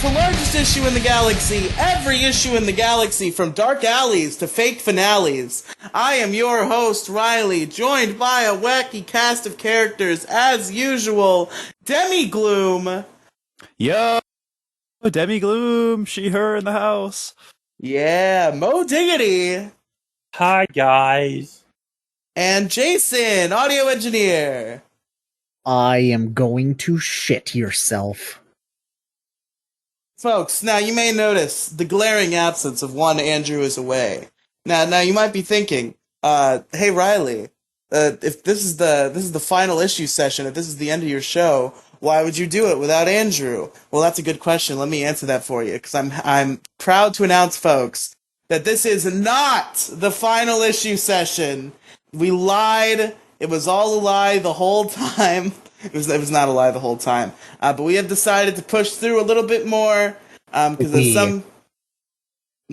for largest issue in the galaxy, every issue in the galaxy, from dark alleys to fake finales. I am your host, Riely, joined by a wacky cast of characters, as usual, Demi Gloom. Yo, Demi Gloom, she, her in the house. Yeah, Mo Diggity. Hi, guys. And Jason, audio engineer. I am going to shit yourself. Folks, now you may notice the glaring absence of one Andrew is away. Now you might be thinking, hey Riely, if this is the final issue session, if this is the end of your show, why would you do it without Andrew? Well, that's a good question. Let me answer that for you, because I'm proud to announce, folks, that this is not the final issue session. We lied. It was all a lie the whole time. It was not a lie the whole time. But we have decided to push through a little bit more, because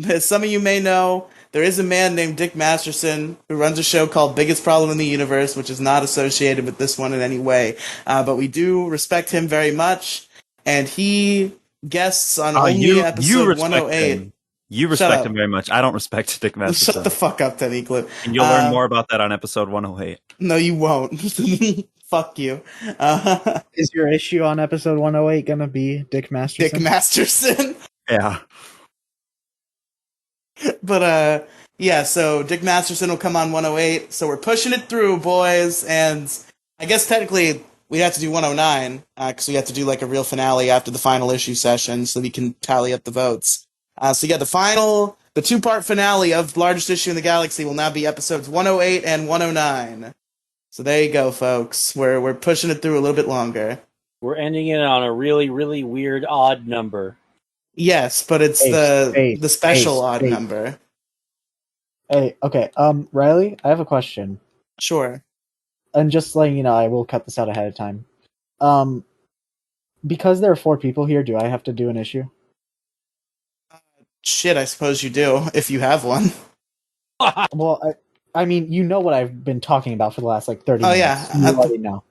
as some of you may know, there is a man named Dick Masterson who runs a show called Biggest Problem in the Universe, which is not associated with this one in any way. But we do respect him very much, and he guests on only episode 108. Him. You respect him very much. I don't respect Dick Masterson. Shut the fuck up, Teddy Clip. And you'll learn more about that on episode 108. No, you won't. Fuck you. Is your issue on episode 108 gonna be Dick Masterson? Dick Masterson? Yeah. But, yeah, so Dick Masterson will come on 108, so we're pushing it through, boys, and I guess technically we have to do 109, because we have to do, like, a real finale after the final issue session, so we can tally up the votes. So yeah, the two-part finale of Largest Issue in the Galaxy will now be episodes 108 and 109. So there you go, folks. We're pushing it through a little bit longer. We're ending it on a really, really weird odd number. Yes, but it's the special odd number. Hey, okay. Riely, I have a question. Sure. And just letting you know, I will cut this out ahead of time. Because there are 4 people here, do I have to do an issue? Shit, I suppose you do, if you have one. Well, I mean, you know what I've been talking about for the last, 30 minutes. Oh, yeah. You already know.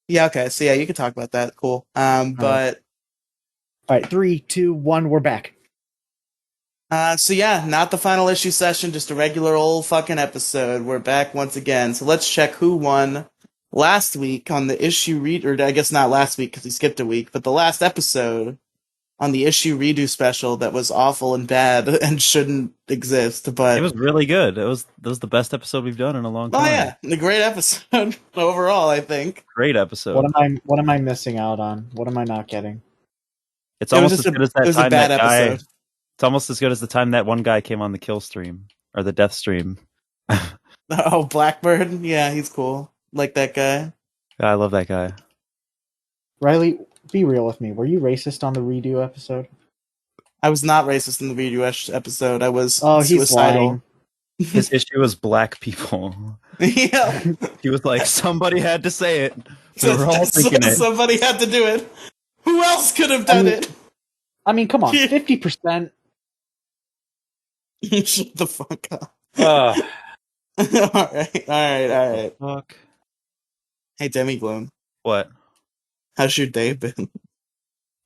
Yeah, okay. So, yeah, you can talk about that. Cool. But... Alright, 3, 2, 1, we're back. So, yeah, not the final issue session, just a regular old fucking episode. We're back once again. So let's check who won last week on the issue or I guess not last week because we skipped a week, but the last episode on the issue redo special that was awful and bad and shouldn't exist, but... It was really good. That was the best episode we've done in a long time. Oh yeah, a great episode overall, I think. Great episode. What am I missing out on? What am I not getting? It's almost as good as that time. It was a bad episode. It's almost as good as the time that one guy came on the kill stream or the death stream. Oh, Blackbird? Yeah, he's cool. Like that guy. I love that guy. Riely, be real with me. Were you racist on the redo episode? I was not racist in the redo episode. I was suicidal. His issue was black people. Yeah. He was like, somebody had to say it. So we're all thinking it. Somebody had to do it. Who else could have done it? I mean, come on, 50%. Shut the fuck up. Alright. Fuck. Hey, Demi Gloom. What? How's your day been?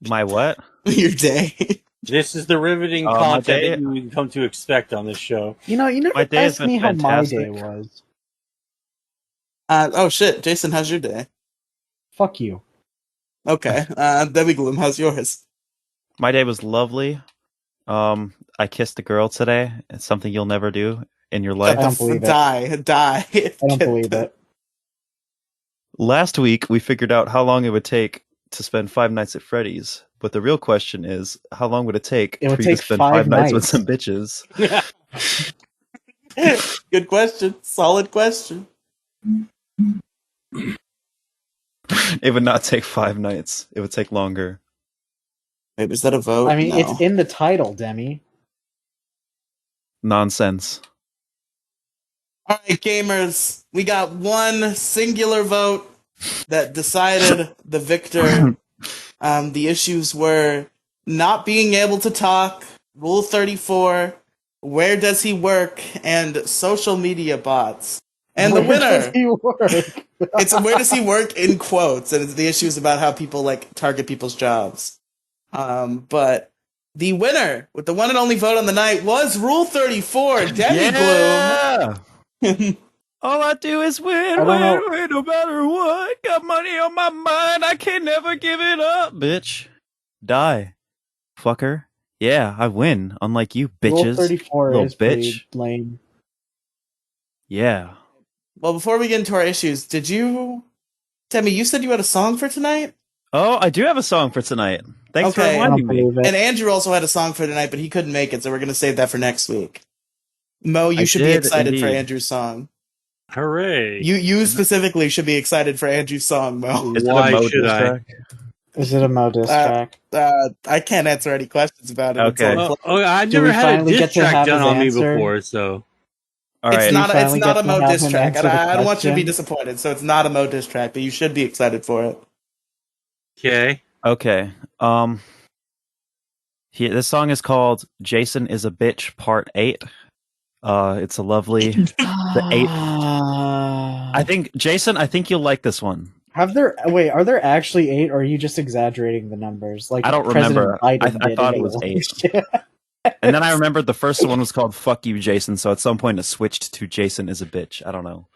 My what? Your day. This is the riveting content that you can come to expect on this show. You never asked me how my day was. Oh shit, Jason, how's your day? Fuck you. Okay, Demi Gloom, how's yours? My day was lovely. I kissed a girl today. It's something you'll never do in your life. I don't believe it. Die. I don't believe it. Last week, we figured out how long it would take to spend 5 nights at Freddy's. But the real question is, how long would it take for you to spend 5 nights with some bitches? Good question. Solid question. It would not take 5 nights. It would take longer. Wait, is that a vote? I mean, No. It's in the title, Demi. Nonsense. All right, gamers. We got one singular vote that decided the victor. The issues were not being able to talk, Rule 34, where does he work, and social media bots. And the winner... Where does he work? It's where does he work in quotes, and the issue is about how people, target people's jobs. But the winner with the one and only vote on the night was Rule 34, Demi Gloom. All I do is win, no matter what. Got money on my mind, I can never give it up. Bitch. Die. Fucker. Yeah, I win, unlike you bitches. Rule 34 little is bitch. pretty lame. Yeah. Well, before we get into our issues, Demi, you said you had a song for tonight? Oh, I do have a song for tonight. Thanks for reminding me. And Andrew also had a song for tonight, but he couldn't make it, so we're going to save that for next week. Mo, you should be excited for Andrew's song. Hooray! You specifically should be excited for Andrew's song, Mo. Why should I? Is it a Mo diss track? I can't answer any questions about it. Okay. I've never had a diss track done on me before, so. All right. It's not a Mo diss track. I don't want you to be disappointed, so it's not a Mo diss track, but you should be excited for it. Okay. This song is called "Jason is a Bitch" Part 8. It's a lovely the 8. I think you'll like this one. Are there actually 8, or are you just exaggerating the numbers? Like I don't remember. I thought it was 8. And then I remembered the first one was called "Fuck You, Jason." So at some point it switched to "Jason is a Bitch." I don't know.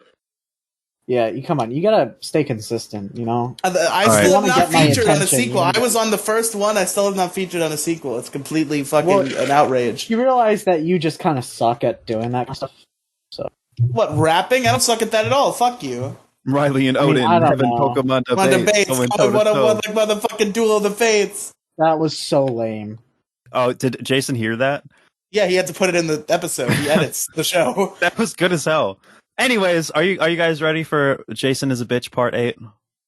Yeah, come on. You gotta stay consistent, you know? I still have not featured on a sequel. I was on the first one. I still have not featured on a sequel. It's completely fucking an outrage. You realize that you just kind of suck at doing that stuff. So what, rapping? I don't suck at that at all. Fuck you. Riely and Odin having Pokemon debates. What a motherfucking duel of the fates. That was so lame. Oh, did Jason hear that? Yeah, he had to put it in the episode. He edits the show. That was good as hell. Anyways, are you guys ready for Jason is a Bitch Part 8?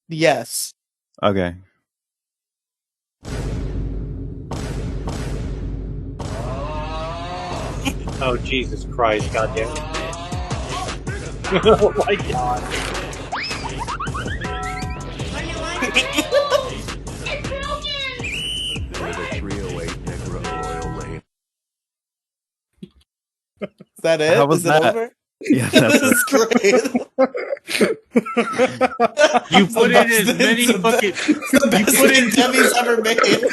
Yes. Okay. Oh, Jesus Christ, goddamn it. Oh my god. Is that it? How was that? Over? Yeah, that's great. You put in as many fucking. You put in Demi's ever made. It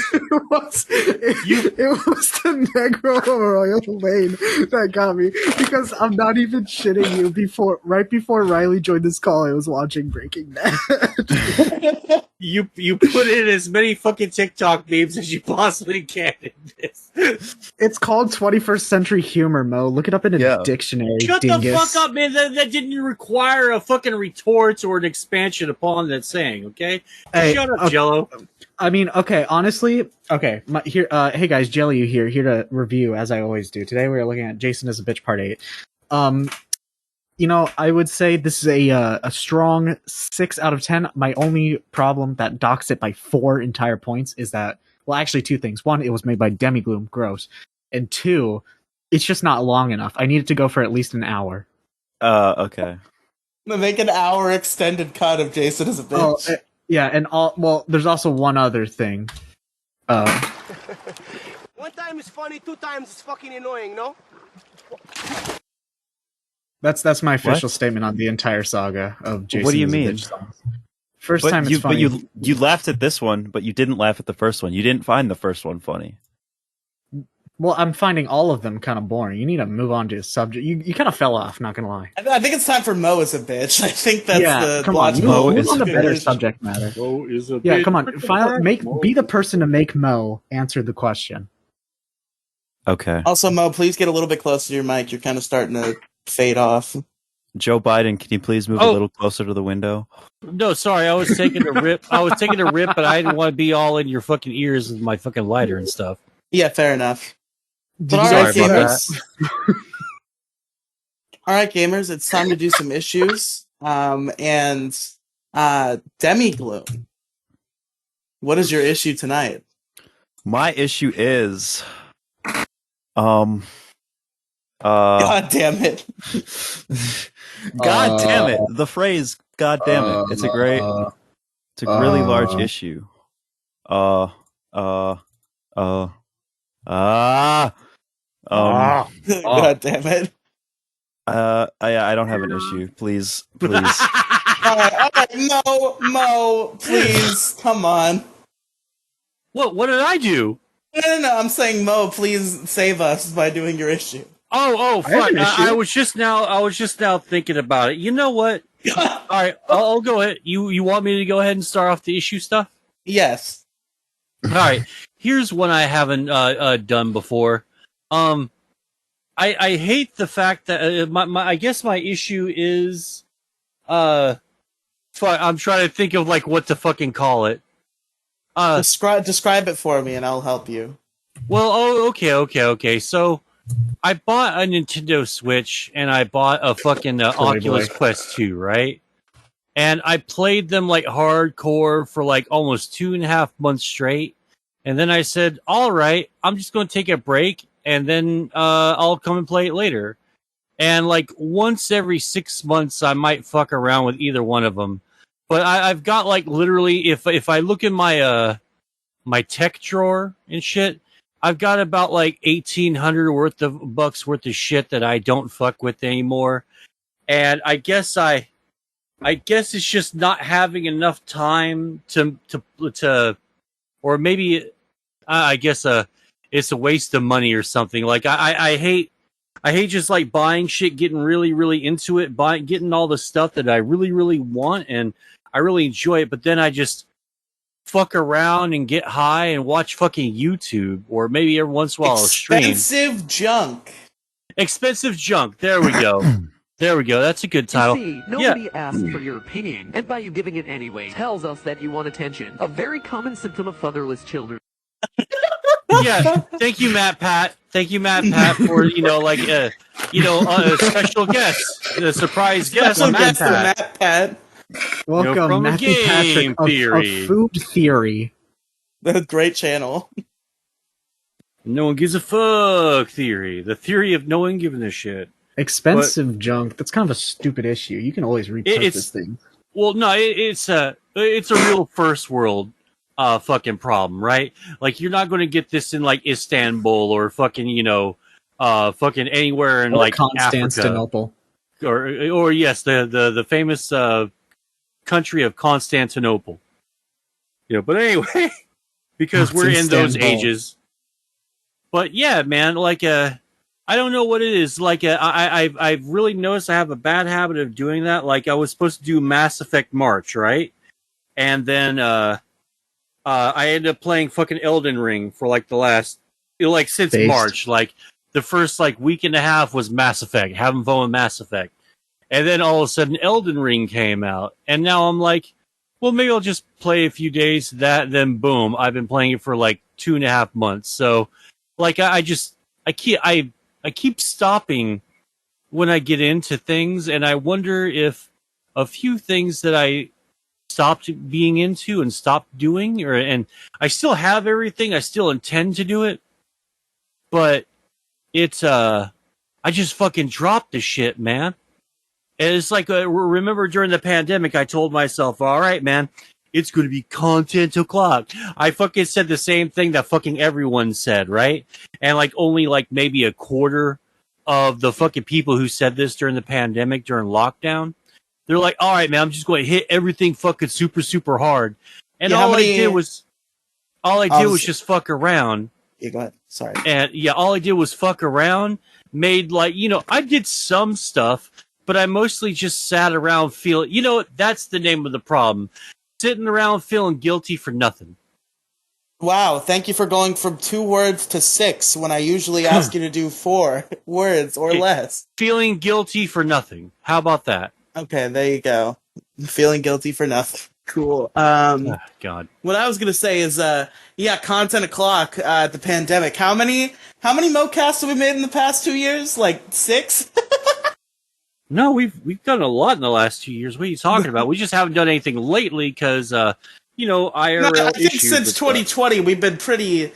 was the Negro Royal Lane that got me, because I'm not even shitting you. Right before Riely joined this call, I was watching Breaking Bad. You put in as many fucking TikTok memes as you possibly can in this. It's called 21st century humor, Mo. Look it up in a dictionary. Shut the fuck up, man. That didn't require a fucking retort or an expansion upon that saying, okay? Shut up, Jello. I mean, okay, honestly, okay. Hey guys, Jelly here to review, as I always do. Today we are looking at Jason is a Bitch Part 8. You know, I would say this is a strong 6 out of 10. My only problem that docks it by 4 entire points is that, well, actually 2 things. 1, it was made by Demi Gloom, gross. And 2, it's just not long enough. I need it to go for at least an hour. Okay. Make an hour extended cut of Jason as a Bitch. Oh, yeah, and there's also one other thing. 1 time is funny, 2 times is fucking annoying, no? That's my official statement on the entire saga of Jason. What do you mean? First time it's funny. But you laughed at this one, but you didn't laugh at the first one. You didn't find the first one funny. Well, I'm finding all of them kind of boring. You need to move on to the subject. You kind of fell off, not gonna lie. I think it's time for Mo as a bitch. I think that's come on, Mo is a better subject matter. Mo is a bitch. Come on. Be the person to make Mo answer the question. Okay. Also, Mo, please get a little bit closer to your mic. You're kind of starting to fade off. Joe Biden, can you please move a little closer to the window? No, sorry, I was taking a rip. But I didn't want to be all in your fucking ears with my fucking lighter and stuff. Yeah, fair enough. But all right, gamers. All right, gamers, it's time to do some issues. And Demi Gloom, what is your issue tonight? My issue is, God damn it! God damn it! The phrase "God damn it" it's a really large issue. God damn it! I don't have an issue. Please. all right, Mo, please, come on. What did I do? No. I'm saying, Mo, please save us by doing your issue. Oh, I have fuck! an issue. I was just now thinking about it. You know what? All right, I'll go ahead. You want me to go ahead and start off the issue stuff? Yes. All right. Here's one I haven't done before. I hate the fact that I guess my issue is fuck, I'm trying to think of like what to fucking call it. Describe it for me, and I'll help you. Well, okay. So I bought a Nintendo Switch and I bought a fucking Oculus Quest 2, right? And I played them like hardcore for like almost 2.5 months straight. And then I said, all right, I'm just going to take a break and then I'll come and play it later. And like once every 6 months, I might fuck around with either one of them. But I've got like literally, if I look in my my tech drawer and shit, I've got about like $1,800 worth of shit that I don't fuck with anymore. And I guess it's just not having enough time to or maybe I guess it's a waste of money or something. Like I hate just like buying shit, getting really into it, getting all the stuff that I really want and I really enjoy it, but then I just fuck around and get high and watch fucking YouTube or maybe every once in a while a stream. Expensive junk. Expensive junk. There we go. There we go. That's a good title. You see, nobody asked for your opinion, and by you giving it anyway, tells us that you want attention. A very common symptom of fatherless children. Yeah, thank you, Matt Pat. Thank you, Matt Pat, for a special guest, a surprise guest, Special Matt guest to Pat. Matt Pat. Welcome, from Matthew Game Patrick Theory. of Food Theory. Great channel. No one gives a fuck theory. The theory of no one giving a shit. Expensive junk. That's kind of a stupid issue. You can always repurchase things. Well, no, it's a real first world fucking problem, right? Like you're not going to get this in like Istanbul or fucking fucking anywhere in Or like Constantinople. Africa. Or yes, the famous country of Constantinople. But anyway, because we're in those ages. But yeah, man, like I don't know what it is. Like I've really noticed I have a bad habit of doing that. Like I was supposed to do Mass Effect March, right? And then I ended up playing fucking Elden Ring for like the last since March. Like the first like week and a half was Mass Effect, having fun with Mass Effect. And then all of a sudden Elden Ring came out. And now I'm like, well, maybe I'll just play a few days of that, then boom, I've been playing it for like 2.5 months. So like I keep stopping when I get into things, and I wonder if a few things that I stopped being into and stopped doing, and I still have everything, I still intend to do it, but it's I just fucking dropped the shit, man. And it's like remember during the pandemic, I told myself, all right, man, it's going to be content o'clock. I fucking said the same thing that fucking everyone said, right? And like only like maybe a quarter of the fucking people who said this during the pandemic, during lockdown, they're like, all right, man, I'm just going to hit everything fucking super, super hard. And Yeah, all I did was just fuck around. Yeah, go ahead. Sorry. And yeah, all I did was fuck around, made like, I did some stuff, but I mostly just sat around feeling, that's the name of the problem. Sitting around feeling guilty for nothing. Wow, thank you for going from 2 words to 6 when I usually ask you to do 4 words or less. Feeling guilty for nothing. How about that? Okay, there you go. Feeling guilty for nothing. Cool. Oh, God. What I was gonna say is, content o'clock, the pandemic. How many mocasts have we made in the past 2 years? Like 6? No, we've done a lot in the last 2 years. What are you talking about? We just haven't done anything lately because, IRL I think issues. since 2020, we've been pretty,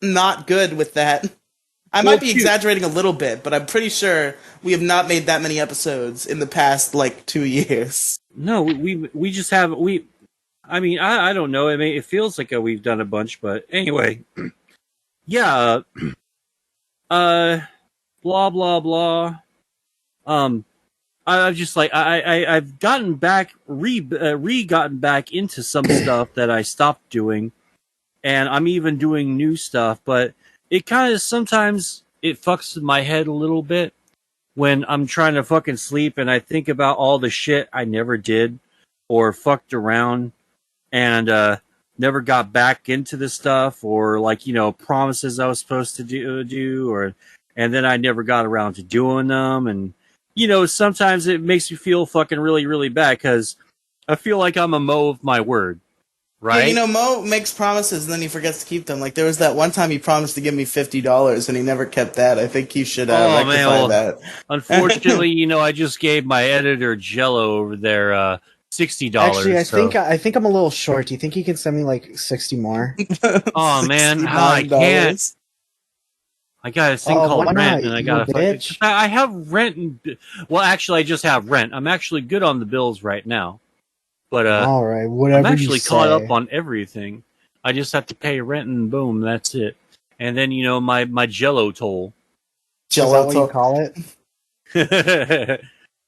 not good with that. I might be exaggerating a little bit, but I'm pretty sure we have not made that many episodes in the past, 2 years. No, we just haven't. I don't know. I mean, it feels like we've done a bunch, but anyway. Yeah. Blah, blah, blah. I've just like I've gotten back gotten back into some stuff that I stopped doing, and I'm even doing new stuff. But it kind of sometimes it fucks with my head a little bit when I'm trying to fucking sleep and I think about all the shit I never did or fucked around and never got back into the stuff, or like promises I was supposed to do or and then I never got around to doing them. And sometimes it makes me feel fucking really, really bad because I feel like I'm a Mo of my word, Yeah, right? Mo makes promises and then he forgets to keep them. Like there was that one time he promised to give me $50 and he never kept that. I think he should Oh man, rectify well, that. unfortunately, I just gave my editor Jello over there $60. Actually, So, I think I'm a little short. Do you think you can send me like 60 more? oh man, I can't. $69. I got this thing Why called not, rent, and I you got bitch? I have rent. Well, actually, I just have rent. I'm actually good on the bills right now, but All right, I'm whatever you actually caught say. up on everything. I just have to pay rent, and boom, that's it. And then my Jello toll. Is that Jello what you toll. call it?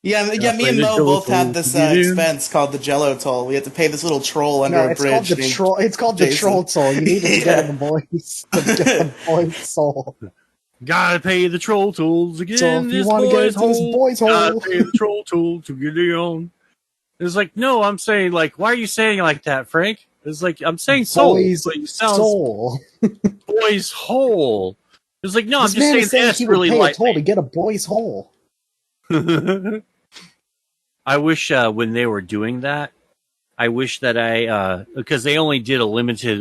Yeah, me and Mo both have this expense called the Jello toll. We have to pay this little troll under No, a it's called bridge the named troll. It's called the Jason. troll soul. You need to Yeah. get in the boys. Get the boys soul. Gotta pay the troll tools again. So if you this want to get boy's into this hole. boys Gotta hole, pay the troll tool to get it on. It's like, no, I'm saying like, why are you saying it like that, Frank? It's like I'm saying soul, boys but it sounds soul. boy's hole. It's like, no, I'm This just man saying is saying S he would really pay a toll to lightly. get a boys hole. I wish when they were doing that, I wish that I because they only did a limited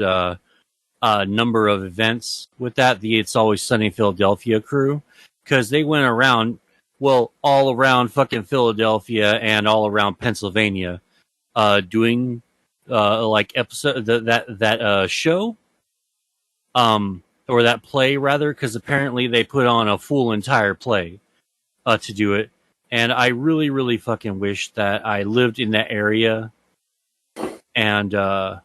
number of events with that. The It's Always Sunny Philadelphia crew, because they went around, well, all around fucking Philadelphia and all around Pennsylvania, doing like episode that show, or that play rather, because apparently they put on a full entire play to do it. And I really, really fucking wish that I lived in that area and I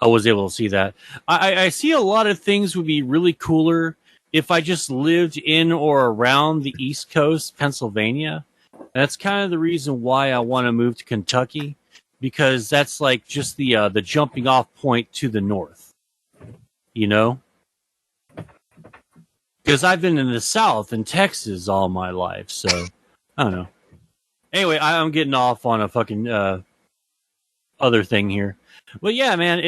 was able to see that. I see a lot of things would be really cooler if I just lived in or around the East Coast, Pennsylvania. That's kind of the reason why I want to move to Kentucky, because that's like just the jumping off point to the north, you know? Because I've been in the South in Texas all my life, so I don't know. Anyway, I'm getting off on a fucking other thing here, but yeah, man,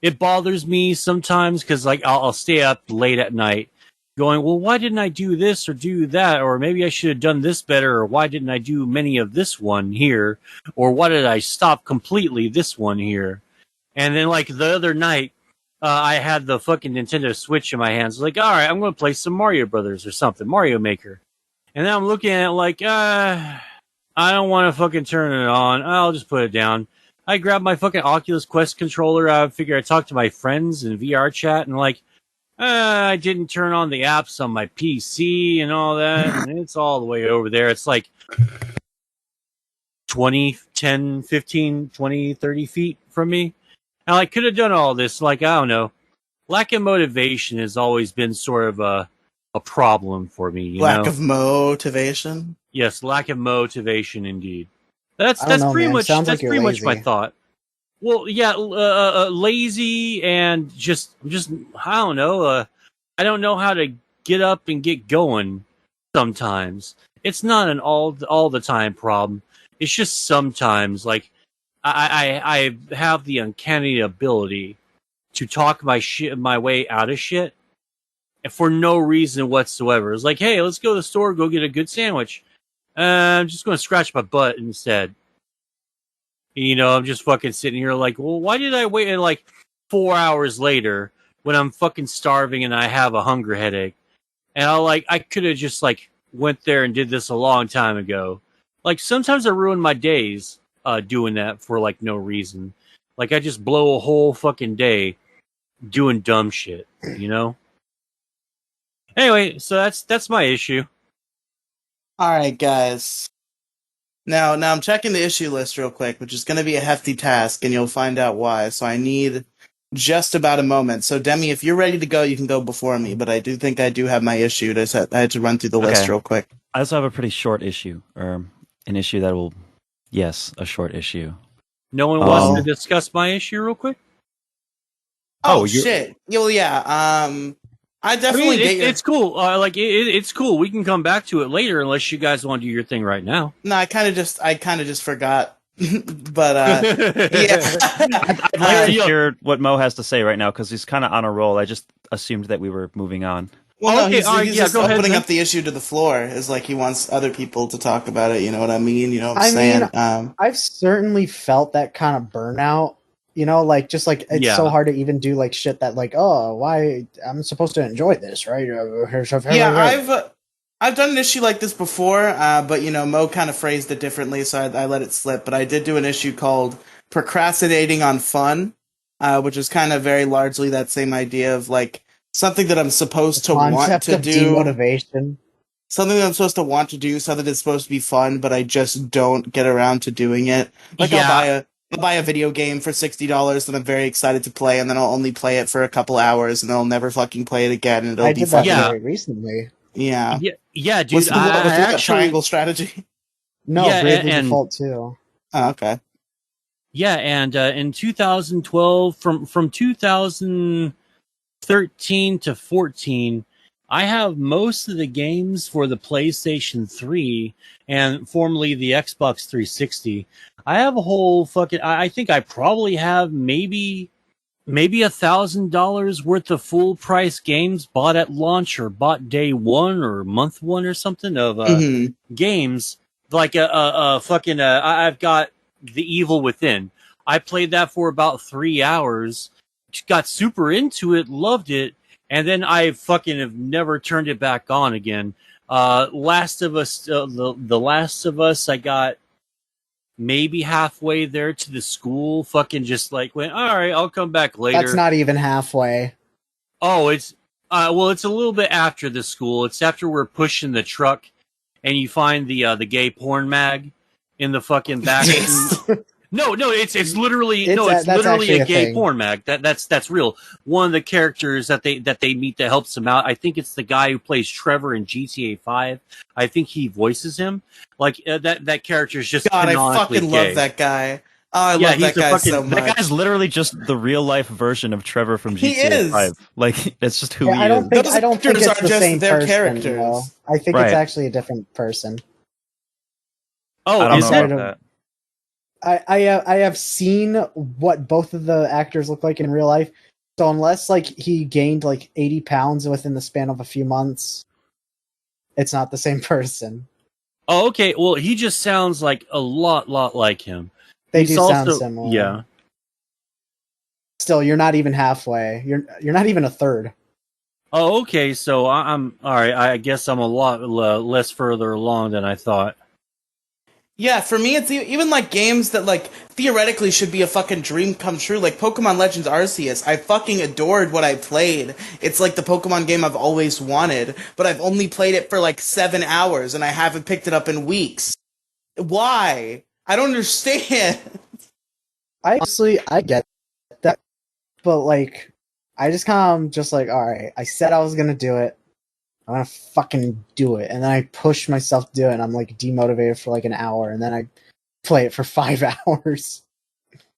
it bothers me sometimes because like I'll stay up late at night going, well, why didn't I do this or do that, or maybe I should have done this better, or why didn't I do many of this one here, or why did I stop completely this one here? And then like the other night, I had the fucking Nintendo Switch in my hands. Like, all right, I'm going to play some Mario Brothers or something, Mario Maker. And then I'm looking at it like, I don't want to fucking turn it on. I'll just put it down. I grabbed my fucking Oculus Quest controller. I figure I talked to my friends in VR chat and like, I didn't turn on the apps on my PC and all that. And it's all the way over there. It's like 20, 10, 15, 20, 30 feet from me. And I could have done all this. Like, I don't know. Lack of motivation has always been sort of a problem for me, you Lack know? of motivation. Yes, lack of motivation indeed. I don't know, man. Sounds That's like you're pretty much my lazy. thought. Well, yeah, lazy and just I don't know. I don't know how to get up and get going. Sometimes it's not an all the time problem. It's just sometimes like I have the uncanny ability to talk my way out of shit for no reason whatsoever. It's like, hey, let's go to the store, go get a good sandwich. I'm just going to scratch my butt instead. I'm just fucking sitting here like, well, why did I wait? And like 4 hours later, when I'm fucking starving and I have a hunger headache, and I could have just like went there and did this a long time ago. Like sometimes I ruin my days doing that for like no reason. Like I just blow a whole fucking day doing dumb shit, you know? Anyway, so that's my issue. All right, guys. Now I'm checking the issue list real quick, which is going to be a hefty task, and you'll find out why. So I need just about a moment. So, Demi, if you're ready to go, you can go before me. But I do think I do have my issue. I had to run through the list real quick. I also have a pretty short issue, or an issue that will, yes, a short issue. No one wants to discuss my issue real quick? Oh, shit. Well, yeah. I definitely it's cool. It's cool. We can come back to it later unless you guys want to do your thing right now. No, I kind of just forgot. But yeah. I'd like to hear what Mo has to say right now because he's kind of on a roll. I just assumed that we were moving on. Well, no, he's just opening up the issue to the floor. Is like he wants other people to talk about it. You know what I mean? You know what I'm saying? I've certainly felt that kind of burnout. You know, like just like it's so hard to even do like shit that like, oh, why I'm supposed to enjoy this, right? Yeah, I've done an issue like this before, but you know, Mo kind of phrased it differently, so I let it slip. But I did do an issue called Procrastinating on Fun, which is kind of very largely that same idea of like something that I'm supposed to want to do. Demotivation. Something that I'm supposed to want to do, something that's supposed to be fun, but I just don't get around to doing it. Like I'll buy a video game for $60 that I'm very excited to play, and then I'll only play it for a couple hours, and I'll never fucking play it again. And I did that very recently. Yeah, dude. What's the triangle strategy? No, Bravely Default too. Oh, okay. Yeah, and in 2012, from 2013 to 14, I have most of the games for the PlayStation 3 and formerly the Xbox 360. I have a whole fucking. I think I probably have maybe $1,000 worth of full price games bought at launch or bought day one or month one or something of games. Like I've got The Evil Within. I played that for about 3 hours, got super into it, loved it, and then I fucking have never turned it back on again. Last of Us, the Last of Us, I got maybe halfway there to the school, fucking just like went, all right, I'll come back later. That's not even halfway. Oh, it's it's a little bit after the school. It's after we're pushing the truck and you find the gay porn mag in the fucking back. No, it's literally literally a gay porn mag. That's real. One of the characters that they meet that helps them out. I think it's the guy who plays Trevor in GTA 5. I think he voices him. Like that character is just God, I fucking gay. love that guy. Oh, I love that guy so much. That guy's literally just the real life version of Trevor from GTA 5. Like it's just who he is. I don't think it's the same their person, characters. though. I think it's actually a different person. Oh, I don't know about that. I have seen what both of the actors look like in real life. So unless like he gained like 80 pounds within the span of a few months, it's not the same person. Oh, okay. Well, he just sounds like a lot like him. They do sound similar. Yeah. Still, you're not even halfway. You're not even a third. Oh, okay. So I'm all right. I guess I'm a lot less further along than I thought. Yeah, for me, it's even like games that like theoretically should be a fucking dream come true. Like Pokemon Legends Arceus, I fucking adored what I played. It's like the Pokemon game I've always wanted, but I've only played it for like 7 hours and I haven't picked it up in weeks. Why? I don't understand. I get that, but like, I just kind of just like, all right, I said I was gonna do it. I'm gonna fucking do it, and then I push myself to do it, and I'm like demotivated for like an hour, and then I play it for 5 hours.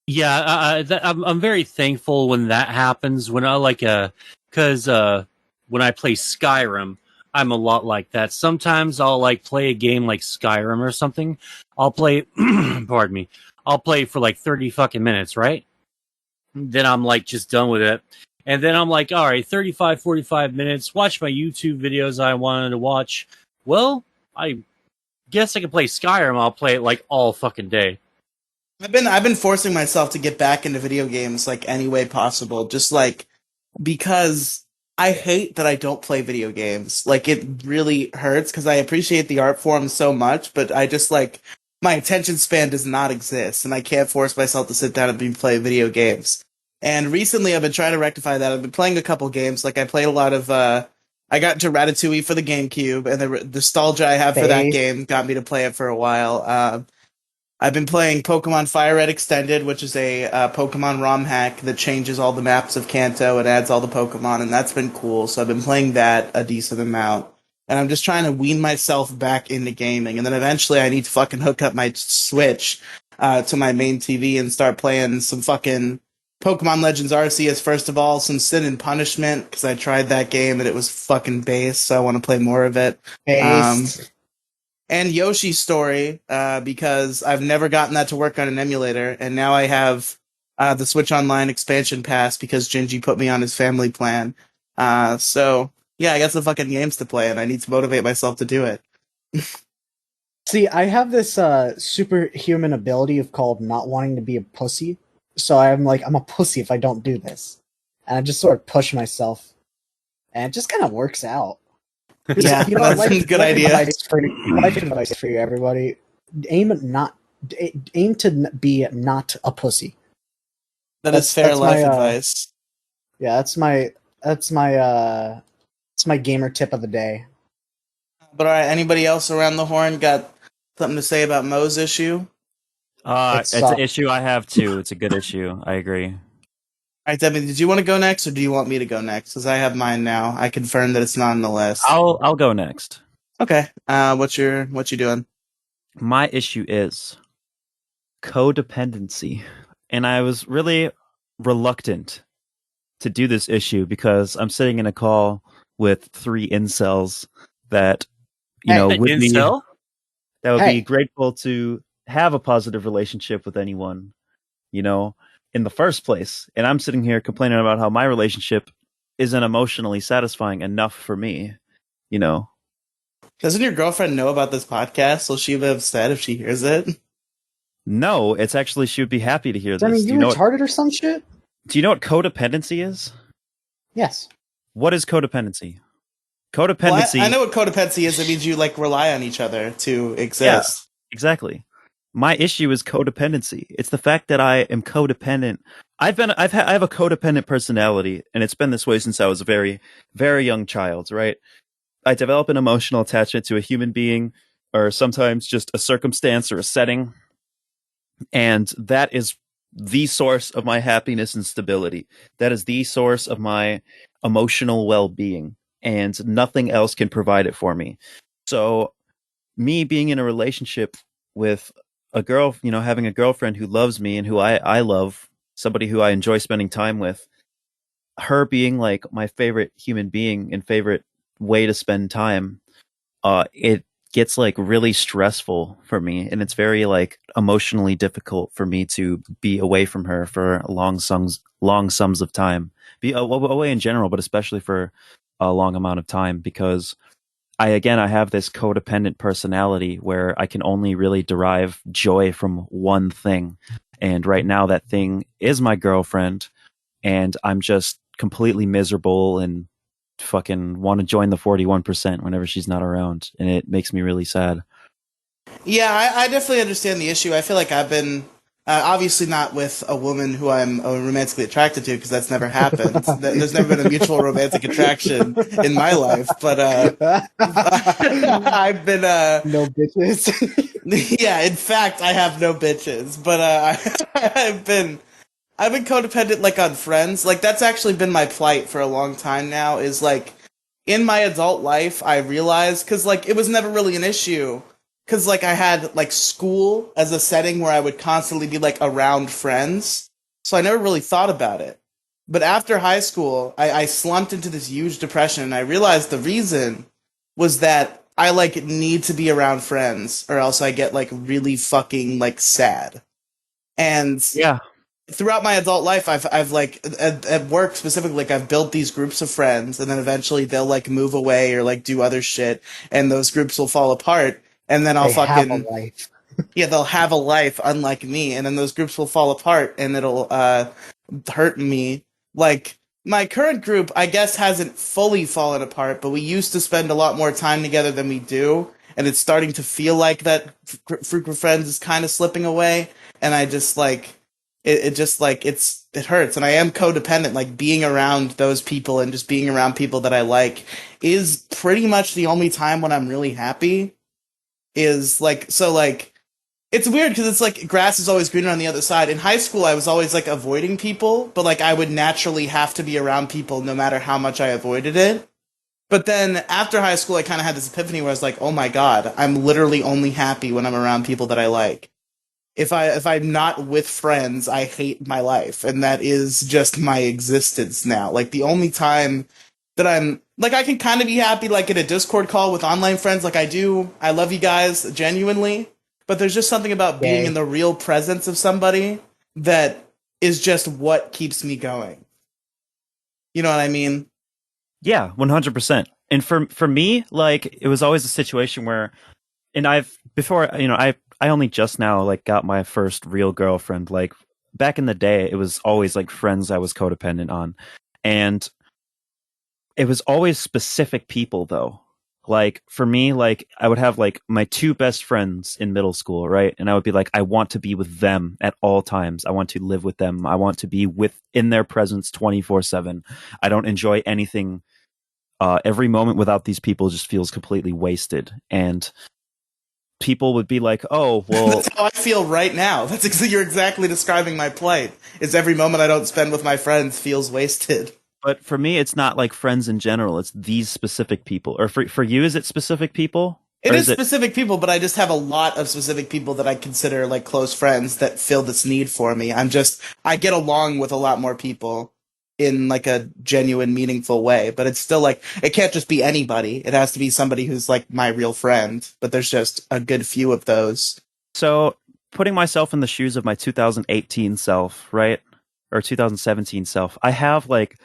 Yeah, I'm very thankful when that happens. When I because when I play Skyrim, I'm a lot like that. Sometimes I'll like play a game like Skyrim or something. I'll play, pardon me, I'll play for like 30 fucking minutes, right? Then I'm like just done with it. And then I'm like, all right, 35, 45 minutes, watch my YouTube videos I wanted to watch. Well, I guess I can play Skyrim. I'll play it like all fucking day. I've been forcing myself to get back into video games like any way possible, just like because I hate that I don't play video games. Like it really hurts because I appreciate the art form so much, but I just like my attention span does not exist, and I can't force myself to sit down and play video games. And recently, I've been trying to rectify that. I've been playing a couple games. Like I played a lot of. I got into Ratatouille for the GameCube, and the nostalgia I have for that game got me to play it for a while. I've been playing Pokemon Fire Red Extended, which is a Pokemon ROM hack that changes all the maps of Kanto and adds all the Pokemon, and that's been cool. So I've been playing that a decent amount. And I'm just trying to wean myself back into gaming. And then eventually I need to fucking hook up my Switch to my main TV and start playing some fucking Pokemon Legends Arceus, first of all, some Sin and Punishment, because I tried that game and it was fucking base, so I want to play more of it. And Yoshi's Story, because I've never gotten that to work on an emulator, and now I have the Switch Online expansion pass because Gingy put me on his family plan. So, yeah, I got some fucking games to play, and I need to motivate myself to do it. See, I have this superhuman ability of called not wanting to be a pussy. So I'm like, I'm a pussy if I don't do this. And I just sort of push myself. And it just kind of works out. Yeah, that's a good idea. Life advice for you, everybody. Aim to be not a pussy. That's fair life advice. Yeah, that's my gamer tip of the day. But all right, anybody else around the horn got something to say about Mo's issue? It's an issue I have too. It's a good issue. I agree. All right, Demi, did you want to go next, or do you want me to go next? Because I have mine now. I confirm that it's not on the list. I'll go next. Okay. What you doing? My issue is codependency, and I was really reluctant to do this issue because I'm sitting in a call with 3 incels that would be grateful to have a positive relationship with anyone, in the first place. And I'm sitting here complaining about how my relationship isn't emotionally satisfying enough for me, Doesn't your girlfriend know about this podcast? Will she be upset if she hears it? No, it's actually, she would be happy to hear this. I mean, you retarded or some shit? Do you know what codependency is? Yes. What is codependency? Codependency. Well, I know what codependency is. It means you rely on each other to exist. Yeah, exactly. My issue is codependency. It's the fact that I am codependent. I have a codependent personality, and it's been this way since I was a very, very young child, right? I develop an emotional attachment to a human being, or sometimes just a circumstance or a setting. And that is the source of my happiness and stability. That is the source of my emotional well-being. And nothing else can provide it for me. So me being in a relationship with a girl, having a girlfriend who loves me and who I love, somebody who I enjoy spending time with, her being like my favorite human being and favorite way to spend time, it gets really stressful for me, and it's very emotionally difficult for me to be away from her for long sums of time, be away in general, but especially for a long amount of time, because I have this codependent personality where I can only really derive joy from one thing. And right now that thing is my girlfriend, and I'm just completely miserable and fucking want to join the 41% whenever she's not around. And it makes me really sad. Yeah, I definitely understand the issue. I feel like I've been obviously not with a woman who I'm romantically attracted to, because that's never happened. There's never been a mutual romantic attraction in my life. But I've been no bitches. Yeah, in fact, I have no bitches. But I've been codependent on friends. That's actually been my plight for a long time now. Is in my adult life, I realized, because it was never really an issue. Because, I had, school as a setting where I would constantly be, around friends. So I never really thought about it. But after high school, I slumped into this huge depression, and I realized the reason was that I, need to be around friends, or else I get, really fucking, sad. And yeah, throughout my adult life, I've at work specifically, I've built these groups of friends, and then eventually they'll, move away or, do other shit, and those groups will fall apart. And then I'll have a life. Yeah, they'll have a life, unlike me. And then those groups will fall apart, and it'll hurt me. My current group, I guess, hasn't fully fallen apart, but we used to spend a lot more time together than we do. And it's starting to feel like that group of friends is kind of slipping away. And I just, it hurts. And I am codependent. Being around those people and just being around people that I like is pretty much the only time when I'm really happy. Is It's weird because it's like grass is always greener on the other side. In high school, I was always like avoiding people, but like I would naturally have to be around people no matter how much I avoided it. But then after high school, I kind of had this epiphany where I was like, oh my God, I'm literally only happy when I'm around people that I like. If I'm not with friends, I hate my life, and that is just my existence now. Like the only time that I'm like I can kind of be happy like in a Discord call with online friends, like I do. I love you guys genuinely, but there's just something about being in the real presence of somebody that is just what keeps me going. You know what I mean? Yeah, 100%. And for me, like it was always a situation where, and I've before, I only just now like got my first real girlfriend. Like back in the day, it was always like friends I was codependent on, and it was always specific people though. Like for me, like I would have like my two best friends in middle school, right? And I would be like, I want to be with them at all times. I want to live with them. I want to be in their presence 24/7. I don't enjoy anything. Every moment without these people just feels completely wasted. And people would be like, oh, well. That's how I feel right now. You're exactly describing my plight. Is every moment I don't spend with my friends feels wasted. But for me, it's not like friends in general. It's these specific people. Or for you, is it specific people? It is specific people, but I just have a lot of specific people that I consider like close friends that fill this need for me. I get along with a lot more people in like a genuine, meaningful way, but it's still like, it can't just be anybody. It has to be somebody who's like my real friend, but there's just a good few of those. So putting myself in the shoes of my 2018 self, right? Or 2017 self, I have like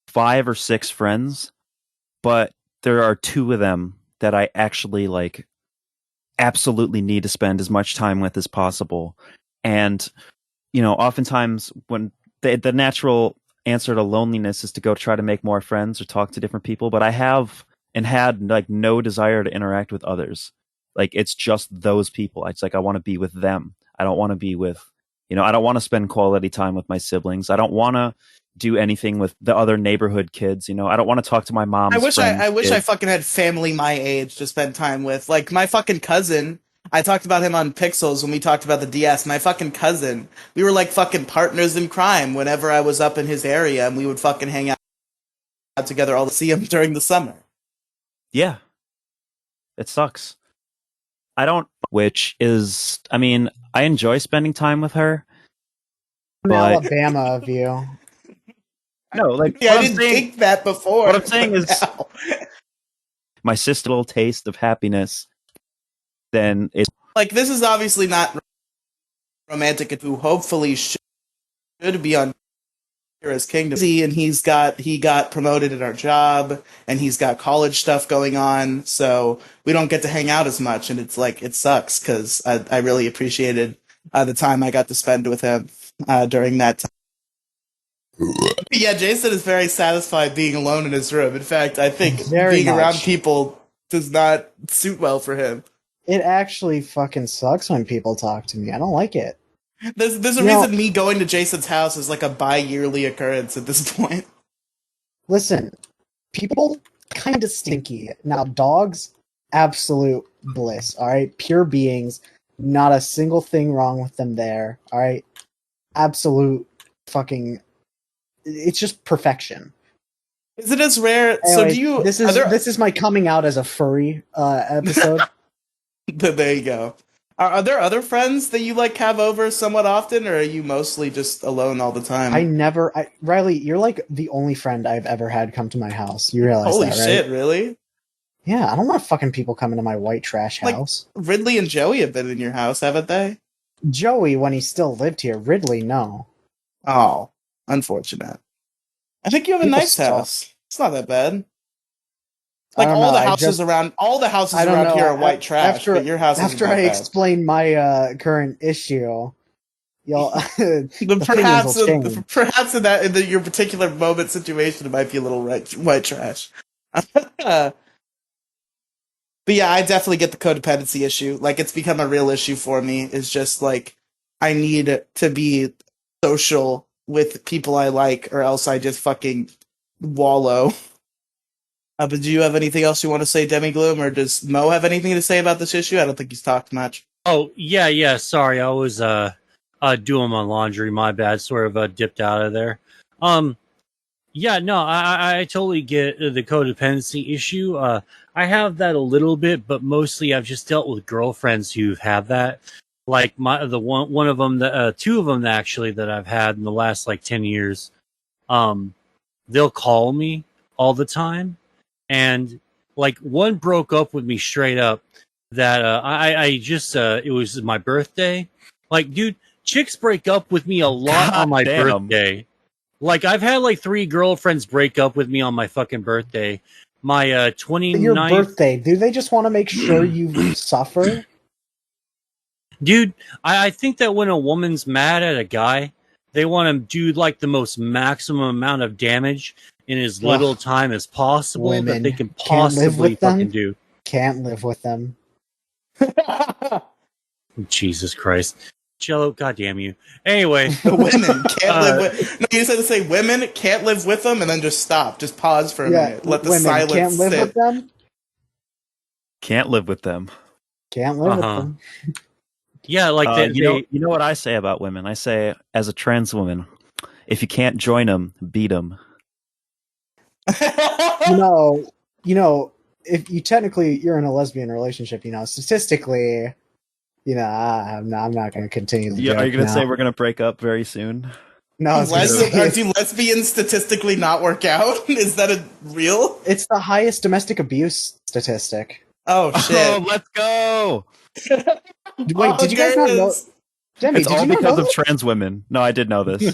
5 or 6 friends, but there are 2 of them that I actually like absolutely need to spend as much time with as possible. And, oftentimes when the natural answer to loneliness is to go try to make more friends or talk to different people, but I have and had like no desire to interact with others. Like it's just those people. It's like I want to be with them. I don't want to be with, I don't want to spend quality time with my siblings. I don't want to do anything with the other neighborhood kids. I don't want to talk to my mom's I wish kids. I fucking had family my age to spend time with. Like my fucking cousin, I talked about him on Pixels when we talked about the DS. My fucking cousin, we were like fucking partners in crime whenever I was up in his area, and we would fucking hang out together all to see him during the summer. Yeah. It sucks. Which is, I enjoy spending time with her. But Alabama of you. No, like yeah, I didn't think that before. What I'm saying is, my sister's little taste of happiness. Then it's like this is obviously not romantic. Who hopefully should be on Heroes Kingdom, and he got promoted at our job, and he's got college stuff going on, so we don't get to hang out as much, and it's like it sucks because I really appreciated the time I got to spend with him during that time. Yeah, Jason is very satisfied being alone in his room. In fact, I think being around people does not suit well for him. It actually fucking sucks when people talk to me. I don't like it. There's a reason me going to Jason's house is like a bi-yearly occurrence at this point. Listen, people kind of stinky. Now, dogs, absolute bliss, alright? Pure beings, not a single thing wrong with them there, alright? Absolute fucking... It's just perfection. Is it as rare? Anyway, so do you... This is my coming out as a furry episode. There you go. Are there other friends that you like have over somewhat often, or are you mostly just alone all the time? Riely, you're like the only friend I've ever had come to my house. You realize Holy that, right? shit, really? Yeah, I don't want fucking people coming to my white trash house. Ridley and Joey have been in your house, haven't they? Joey, when he still lived here. Ridley, no. Oh, unfortunate. I think you have a nice house. It's not that bad. Like all the houses around here are white trash, but your house is after I explain my current issue, you'll perhaps in your particular moment situation, it might be a little white trash. But yeah, I definitely get the codependency issue. Like it's become a real issue for me. It's just like I need to be social with people I like, or else I just fucking wallow. But do you have anything else you want to say, Demi Gloom, or does Mo have anything to say about this issue? I don't think he's talked much. Oh, yeah. Sorry, I was doing my laundry. My bad. Sort of dipped out of there. Yeah, no, I totally get the codependency issue. I have that a little bit, but mostly I've just dealt with girlfriends who've had that. Like one of them, two of them actually that I've had in the last like 10 years. They'll call me all the time, and like one broke up with me straight up. That I just it was my birthday. Like, dude, chicks break up with me a lot on my birthday. Like, I've had like 3 girlfriends break up with me on my fucking birthday. My 29th... Your birthday. Do they just want to make sure you suffer? Dude, I think that when a woman's mad at a guy, they want to do like the most maximum amount of damage in as little time as possible that they can possibly fucking do. Can't live with them. Jesus Christ. Jello, goddamn you. Anyway, women can't live with. No, you said to say women can't live with them, and then just stop. Just pause for a minute. Let the silence can't live sit. with them. Can't live with them. Can't live with them. Yeah, like you know what I say about women. I say, as a trans woman, if you can't join them, beat them. you know, if you you're in a lesbian relationship, statistically. I'm not going to continue the joke. Are you going to now. say we're going to break up very soon? No, do lesbians statistically not work out? Is that real? It's the highest domestic abuse statistic. Oh shit! Oh, let's go! Wait, did you guys not know? Demi, it's all because of trans women. No, I did know this.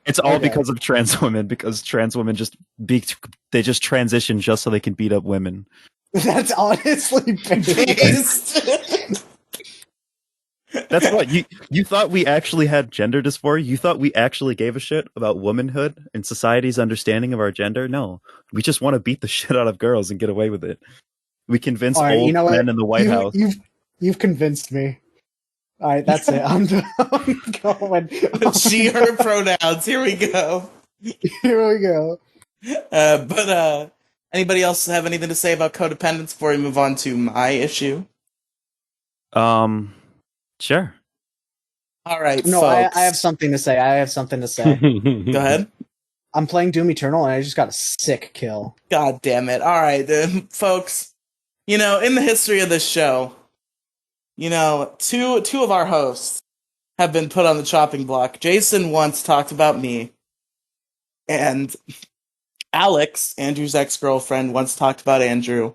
It's all because of trans women, because trans women they just transition just so they can beat up women. That's honestly based. That's what you thought we actually had gender dysphoria? You thought we actually gave a shit about womanhood and society's understanding of our gender? No. We just want to beat the shit out of girls and get away with it. We convinced old men in the White House. You've convinced me. All right, that's it. I'm going. She, her pronouns. Here we go. But anybody else have anything to say about codependence before we move on to my issue? Sure. All right, no, folks. I have something to say. Go ahead. I'm playing Doom Eternal, and I just got a sick kill. God damn it. All right, folks. In the history of this show, two of our hosts have been put on the chopping block. Jason once talked about me, and Alex, Andrew's ex-girlfriend, once talked about Andrew.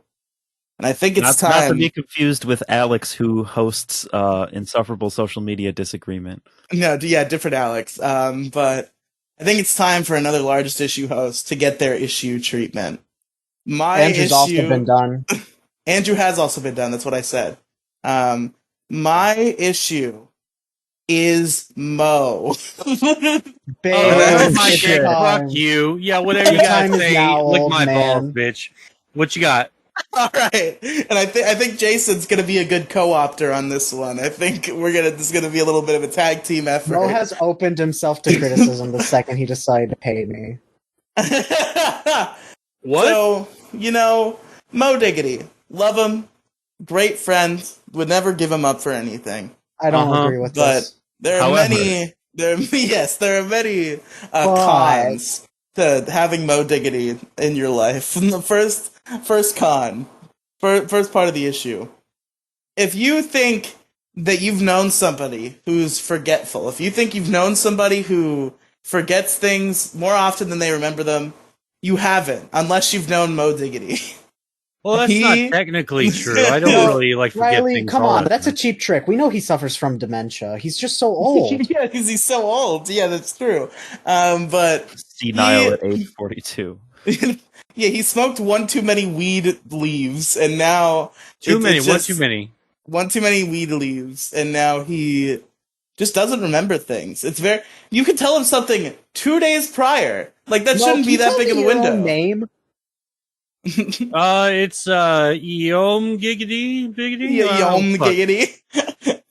And I think it's time. Not to be confused with Alex, who hosts Insufferable Social Media Disagreement. No, yeah, different Alex. But I think it's time for another largest issue host to get their issue treatment. Andrew's also been done. Andrew has also been done. That's what I said. My issue is Mo. Oh my god! Fuck you. Yeah, whatever you gotta say. Lick my balls, bitch. What you got? All right, and I think Jason's gonna be a good co-opter on this one. I think this is gonna be a little bit of a tag team effort. Mo has opened himself to criticism the second he decided to pay me. What? So Mo Diggity, love him, great friend, would never give him up for anything. I don't agree with this. But there are many cons to having Mo Diggity in your life. The first con, first part of the issue. If you think that you've known somebody who's forgetful, if you think you've known somebody who forgets things more often than they remember them, you haven't, unless you've known Mo Diggity. Well, that's not technically true. I don't really forget Riely, things. Come on, that's a cheap trick. We know he suffers from dementia. He's just so old. Yeah, because he's so old. Yeah, that's true. But senile at age 42. Yeah, he smoked one too many weed leaves, and now one too many weed leaves, and now he just doesn't remember things. You can tell him something 2 days prior. Like that shouldn't be that big of a window. Name? It's Yom Giggity Biggity. Yom Giggity.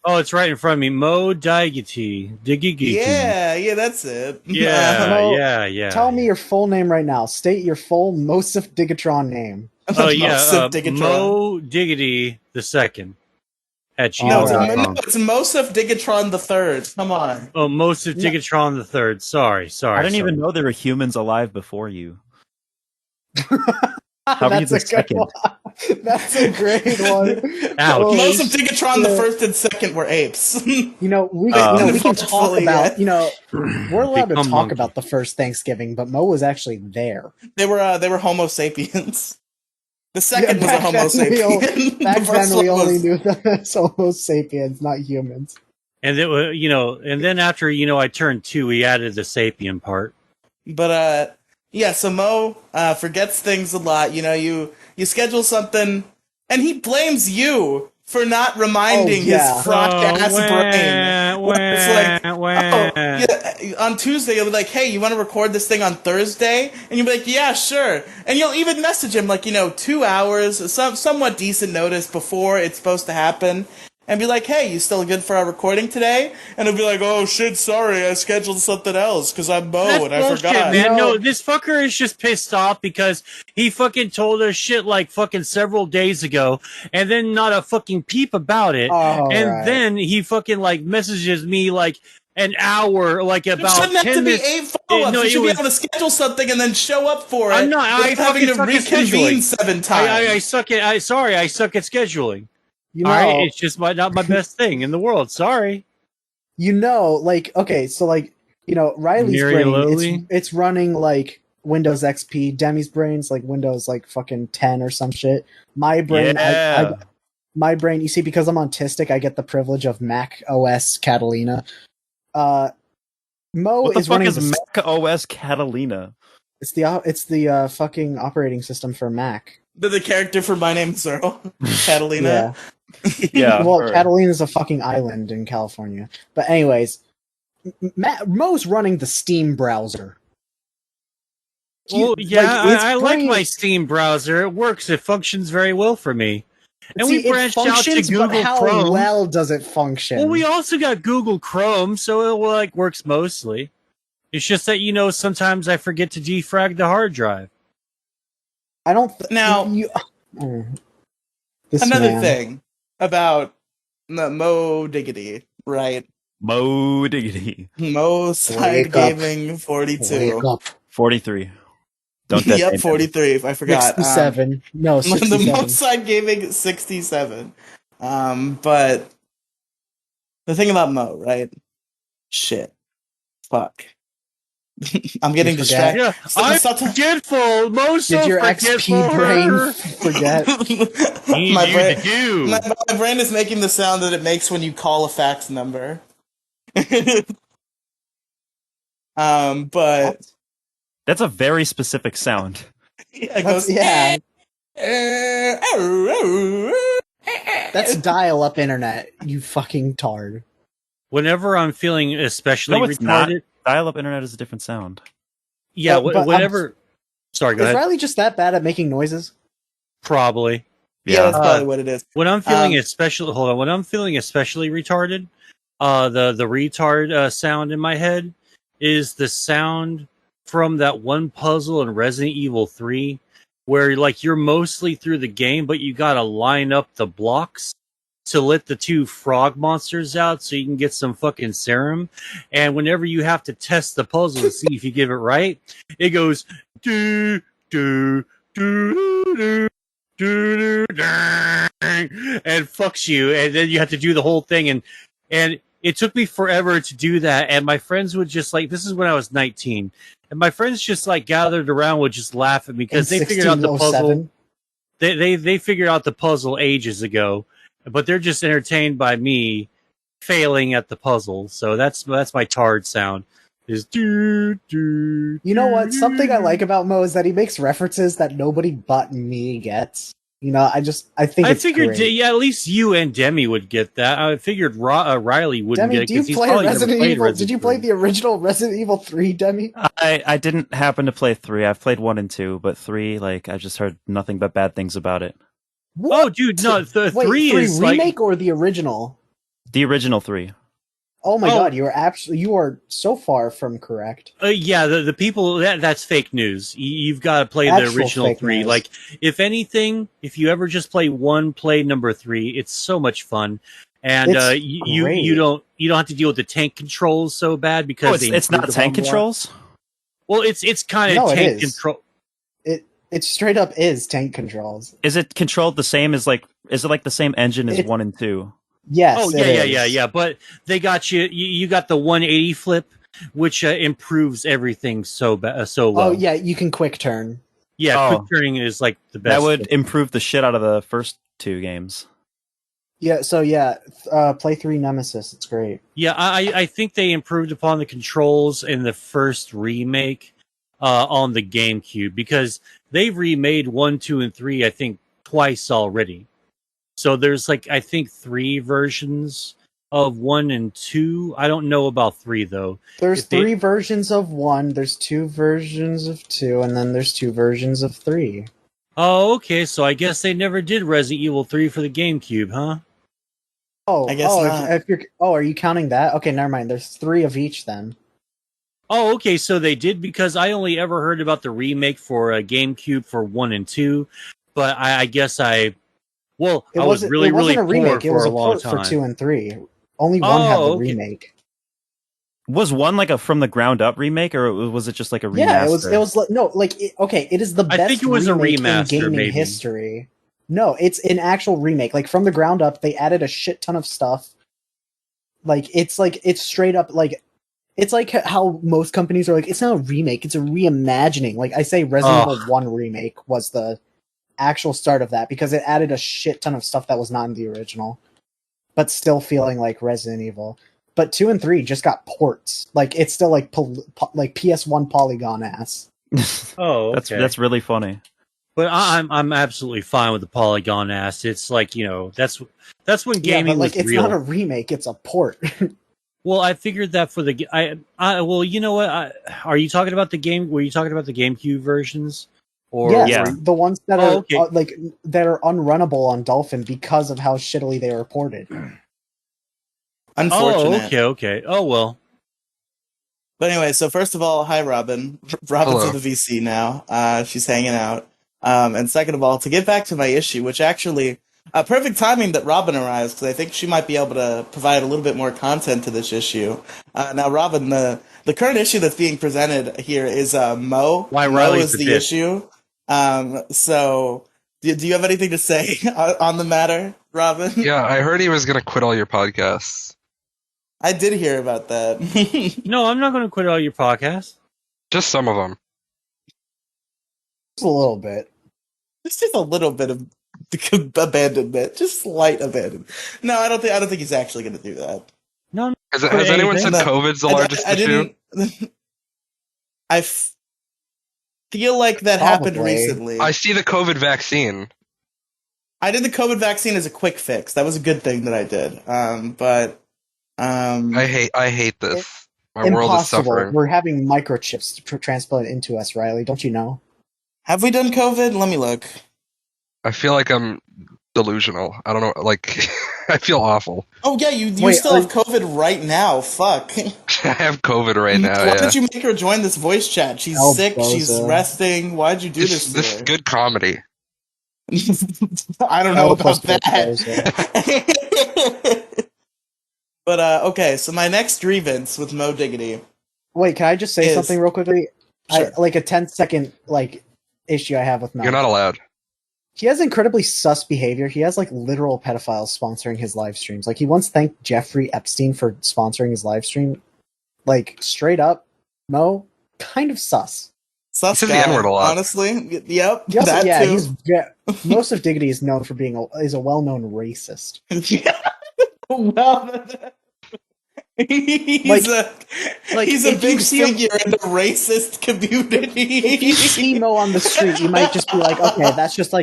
Oh, it's right in front of me. Mo Diggity. Diggity. Yeah, that's it. Yeah. Tell me your full name right now. State your full Mosif Digatron name. Oh yeah, Mo Diggity II. at No, gmail.com. it's Mosef Digatron the Third. Come on. Oh, most of Tigatron the Third. Sorry. I didn't even know there were humans alive before you. How are you That's the a good second? one. That's a great one. Ouch. Holy Most of Digatron the shit. First and Second were apes. We can talk Unfortunately, about, yeah. we're allowed to Become talk monkey. about the first Thanksgiving, but Mo was actually there. They were Homo sapiens. The second was a back Homo then we sapien. Back The first then we one only was- knew them as Homo sapiens, not humans. And it, and then after I turned 2, we added the sapien part. But yeah. So Mo forgets things a lot. You schedule something, and he blames you for not reminding his fried ass brain. Where it's like, yeah, on Tuesday you'll be like, hey, you want to record this thing on Thursday? And you'll be like, yeah, sure. And you'll even message him like, 2 hours, somewhat decent notice before it's supposed to happen. And be like, hey, you still good for our recording today? And he'll be like, oh shit, sorry, I scheduled something else because I'm Mo That's and I bullshit, forgot. man. You know- No, this fucker is just pissed off because he fucking told us shit like fucking several days ago, and then not a fucking peep about it. Oh, and right. then he fucking like messages me like an hour, like It about shouldn't have 10 to be minutes. 8 follow-ups. No, you it should be was- able to schedule something and then show up for it. I'm not. I without having to fucking suck at reconvene scheduling. 7 times. I suck at. I suck at scheduling. You All know, right, it's just not my best thing in the world. Sorry. okay, so Riley's Mary brain, Lowly? it's running like Windows XP. Demi's brain's like Windows like fucking 10 or some shit. My brain, Yeah. my brain, you see, because I'm autistic, I get the privilege of Mac OS Catalina. Mo What the is fuck running is Mac OS Catalina? it's the fucking operating system for Mac. The character for My Name's Earl, Catalina. Yeah. Well, or- Catalina's a fucking island in California. But anyways, Mo's running the Steam browser. Well, yeah, his I like brain- my Steam browser. It works. It functions very well for me. And See, we branched it out to functions, Google but how Chrome. well does it function? Well, we also got Google Chrome, so it like works mostly. It's just that sometimes I forget to defrag the hard drive. I don't. Now- This Another man. thing about Mo Diggity, right? Mo Diggity. Mo Side Wake up. Gaming 42. Wake up. 43. Don't that Yep, name. 43. I forgot. 67. No, The Mo 67. Side Gaming 67. But the thing about Mo, right? Shit. Fuck. I'm getting You forget? distracted. Yeah, Stop- I'm stop- forgetful. Most Did your XP brain forget? my brain, do. my brain is making the sound that it makes when you call a fax number. But That's a very specific sound. it goes, Yeah, that's that's dial-up internet. You fucking tard. Whenever I'm feeling especially No, it's not. retarded, Dial-up internet is a different sound. yeah, But whenever. Sorry, go Is ahead. Riley just that bad at making noises? Probably. yeah, that's Uh, probably what it is. When I'm feeling Um, especially, hold on. When I'm feeling especially retarded, the retard sound in my head is the sound from that one puzzle in Resident Evil 3, where like you're mostly through the game, but you gotta line up the blocks to let the 2 frog monsters out so you can get some fucking serum. And whenever you have to test the puzzle to see if you give it right, it goes do do do do do do and fucks you, and then you have to do the whole thing. And it took me forever to do that. And my friends would just like, this is when I was 19, and my friends just like gathered around would just laugh at me because In they figured out the puzzle. 1607? They figured out the puzzle ages ago, but they're just entertained by me failing at the puzzle. So that's my tard sound. Is do do. You know what? Something I like about Mo is that he makes references that nobody but me gets. I think I it's figured, great. yeah, at least you and Demi would get that. I figured Riely wouldn't Demi, get it do you because he's play probably never Resident played Evil? Resident Did you play 3. the original Resident Evil 3, Demi? I didn't happen to play 3. I've played 1 and 2, but 3, like, I just heard nothing but bad things about it. Oh, dude, no, the Wait, 3 is remake like or the original? The original 3. Oh my Oh. god, you are so far from correct. yeah, the people that's fake news. You've got to play the Actual original fake 3. news. Like, if anything, if you ever just play 1, play number 3. It's so much fun. and It's you don't have to deal with the tank controls so bad because it's not tank controls. Well, it's kind of No, it tank is. control. It straight up is tank controls. Is it controlled the same as is it like the same engine as 1 and 2? Yes. Oh yeah. But they got you got the 180 flip, which improves everything so well. Oh yeah, you can quick turn. Yeah, quick turning is like the best. That would improve the shit out of the first 2 games. Yeah, so play 3 Nemesis. It's great. Yeah, I think they improved upon the controls in the first remake on the GameCube because they've remade 1, 2, and 3, I think, twice already. So there's I think 3 versions of 1 and 2. I don't know about 3 though. There's 3 versions of 1, there's 2 versions of 2, and then there's 2 versions of 3. Oh, okay. So I guess they never did Resident Evil 3 for the GameCube, huh? Oh, I guess not. if you're are you counting that? Okay, never mind. There's 3 of each then. Oh, okay. So they did because I only ever heard about the remake for GameCube for 1 and 2, but I guess I was really a remake. poor for a long port time. for 2 and 3. Only 1 had the okay. remake. Was 1 a from the ground up remake, or was it just a remaster? Yeah, it was it is the best. I think it was a remaster in gaming maybe. history. No, it's an actual remake. From the ground up, they added a shit ton of stuff. It's straight up it's like how most companies are it's not a remake, it's a reimagining. I say Resident Evil 1 remake was the actual start of that because it added a shit ton of stuff that was not in the original, but still feeling like Resident Evil. But 2 and 3 just got ports. It's still PS1 polygon ass. Oh, okay. That's really funny. But I'm absolutely fine with the polygon ass. It's that's when gaming was it's real. not a remake, it's a port. Well, I figured that for the well, you know what? Are you talking about the game? Were you talking about the GameCube versions? Or the ones that are that are unrunnable on Dolphin because of how shittily they were ported. Unfortunate. Oh, okay. Oh well. But anyway, so first of all, hi Robin. Robin's Hello. with the VC now. She's hanging out. And second of all, to get back to my issue, which actually perfect timing that Robin arrives because I think she might be able to provide a little bit more content to this issue. Now, Robin, the current issue that's being presented here is Mo. Why Mo Riely's is the the bitch. issue. So, do you have anything to say on the matter, Robin? Yeah, I heard he was going to quit all your podcasts. I did hear about that. No, I'm not going to quit all your podcasts. Just some of them. Just a little bit. It's just a little bit of abandonment, just slight abandonment. No, I don't think he's actually going to do that. No. Has anyone said COVID's the largest issue? I feel like that happened Probably. recently. I see the COVID vaccine. I did the COVID vaccine as a quick fix. That was a good thing that I did. I hate this. My world is Impossible. suffering. We're having microchips transplanted into us, Riely. Don't you know? Have we done COVID? Let me look. I feel like I'm delusional. I don't know. I feel awful. Oh yeah, you Wait, still have COVID right now. Fuck. I have COVID right now. Why Yeah. did you make her join this voice chat? She's sick. She's resting. Why'd you do this to This her? good comedy. I don't know about that. But okay, so my next grievance with Mo Diggity. Wait, can I just say something real quickly? Sure. A 10-second issue I have with Mo. You're not allowed. He has incredibly sus behavior. He has literal pedophiles sponsoring his live streams. He once thanked Jeffrey Epstein for sponsoring his live stream. Straight up, Mo, kind of sus. Sus He says guy, the N-word a lot. honestly. Yep. He also, that too. Most of Diggity is known for being a well-known racist. Well, he's a big figure in the racist community. If you see Mo on the street, you might just be like, okay, that's just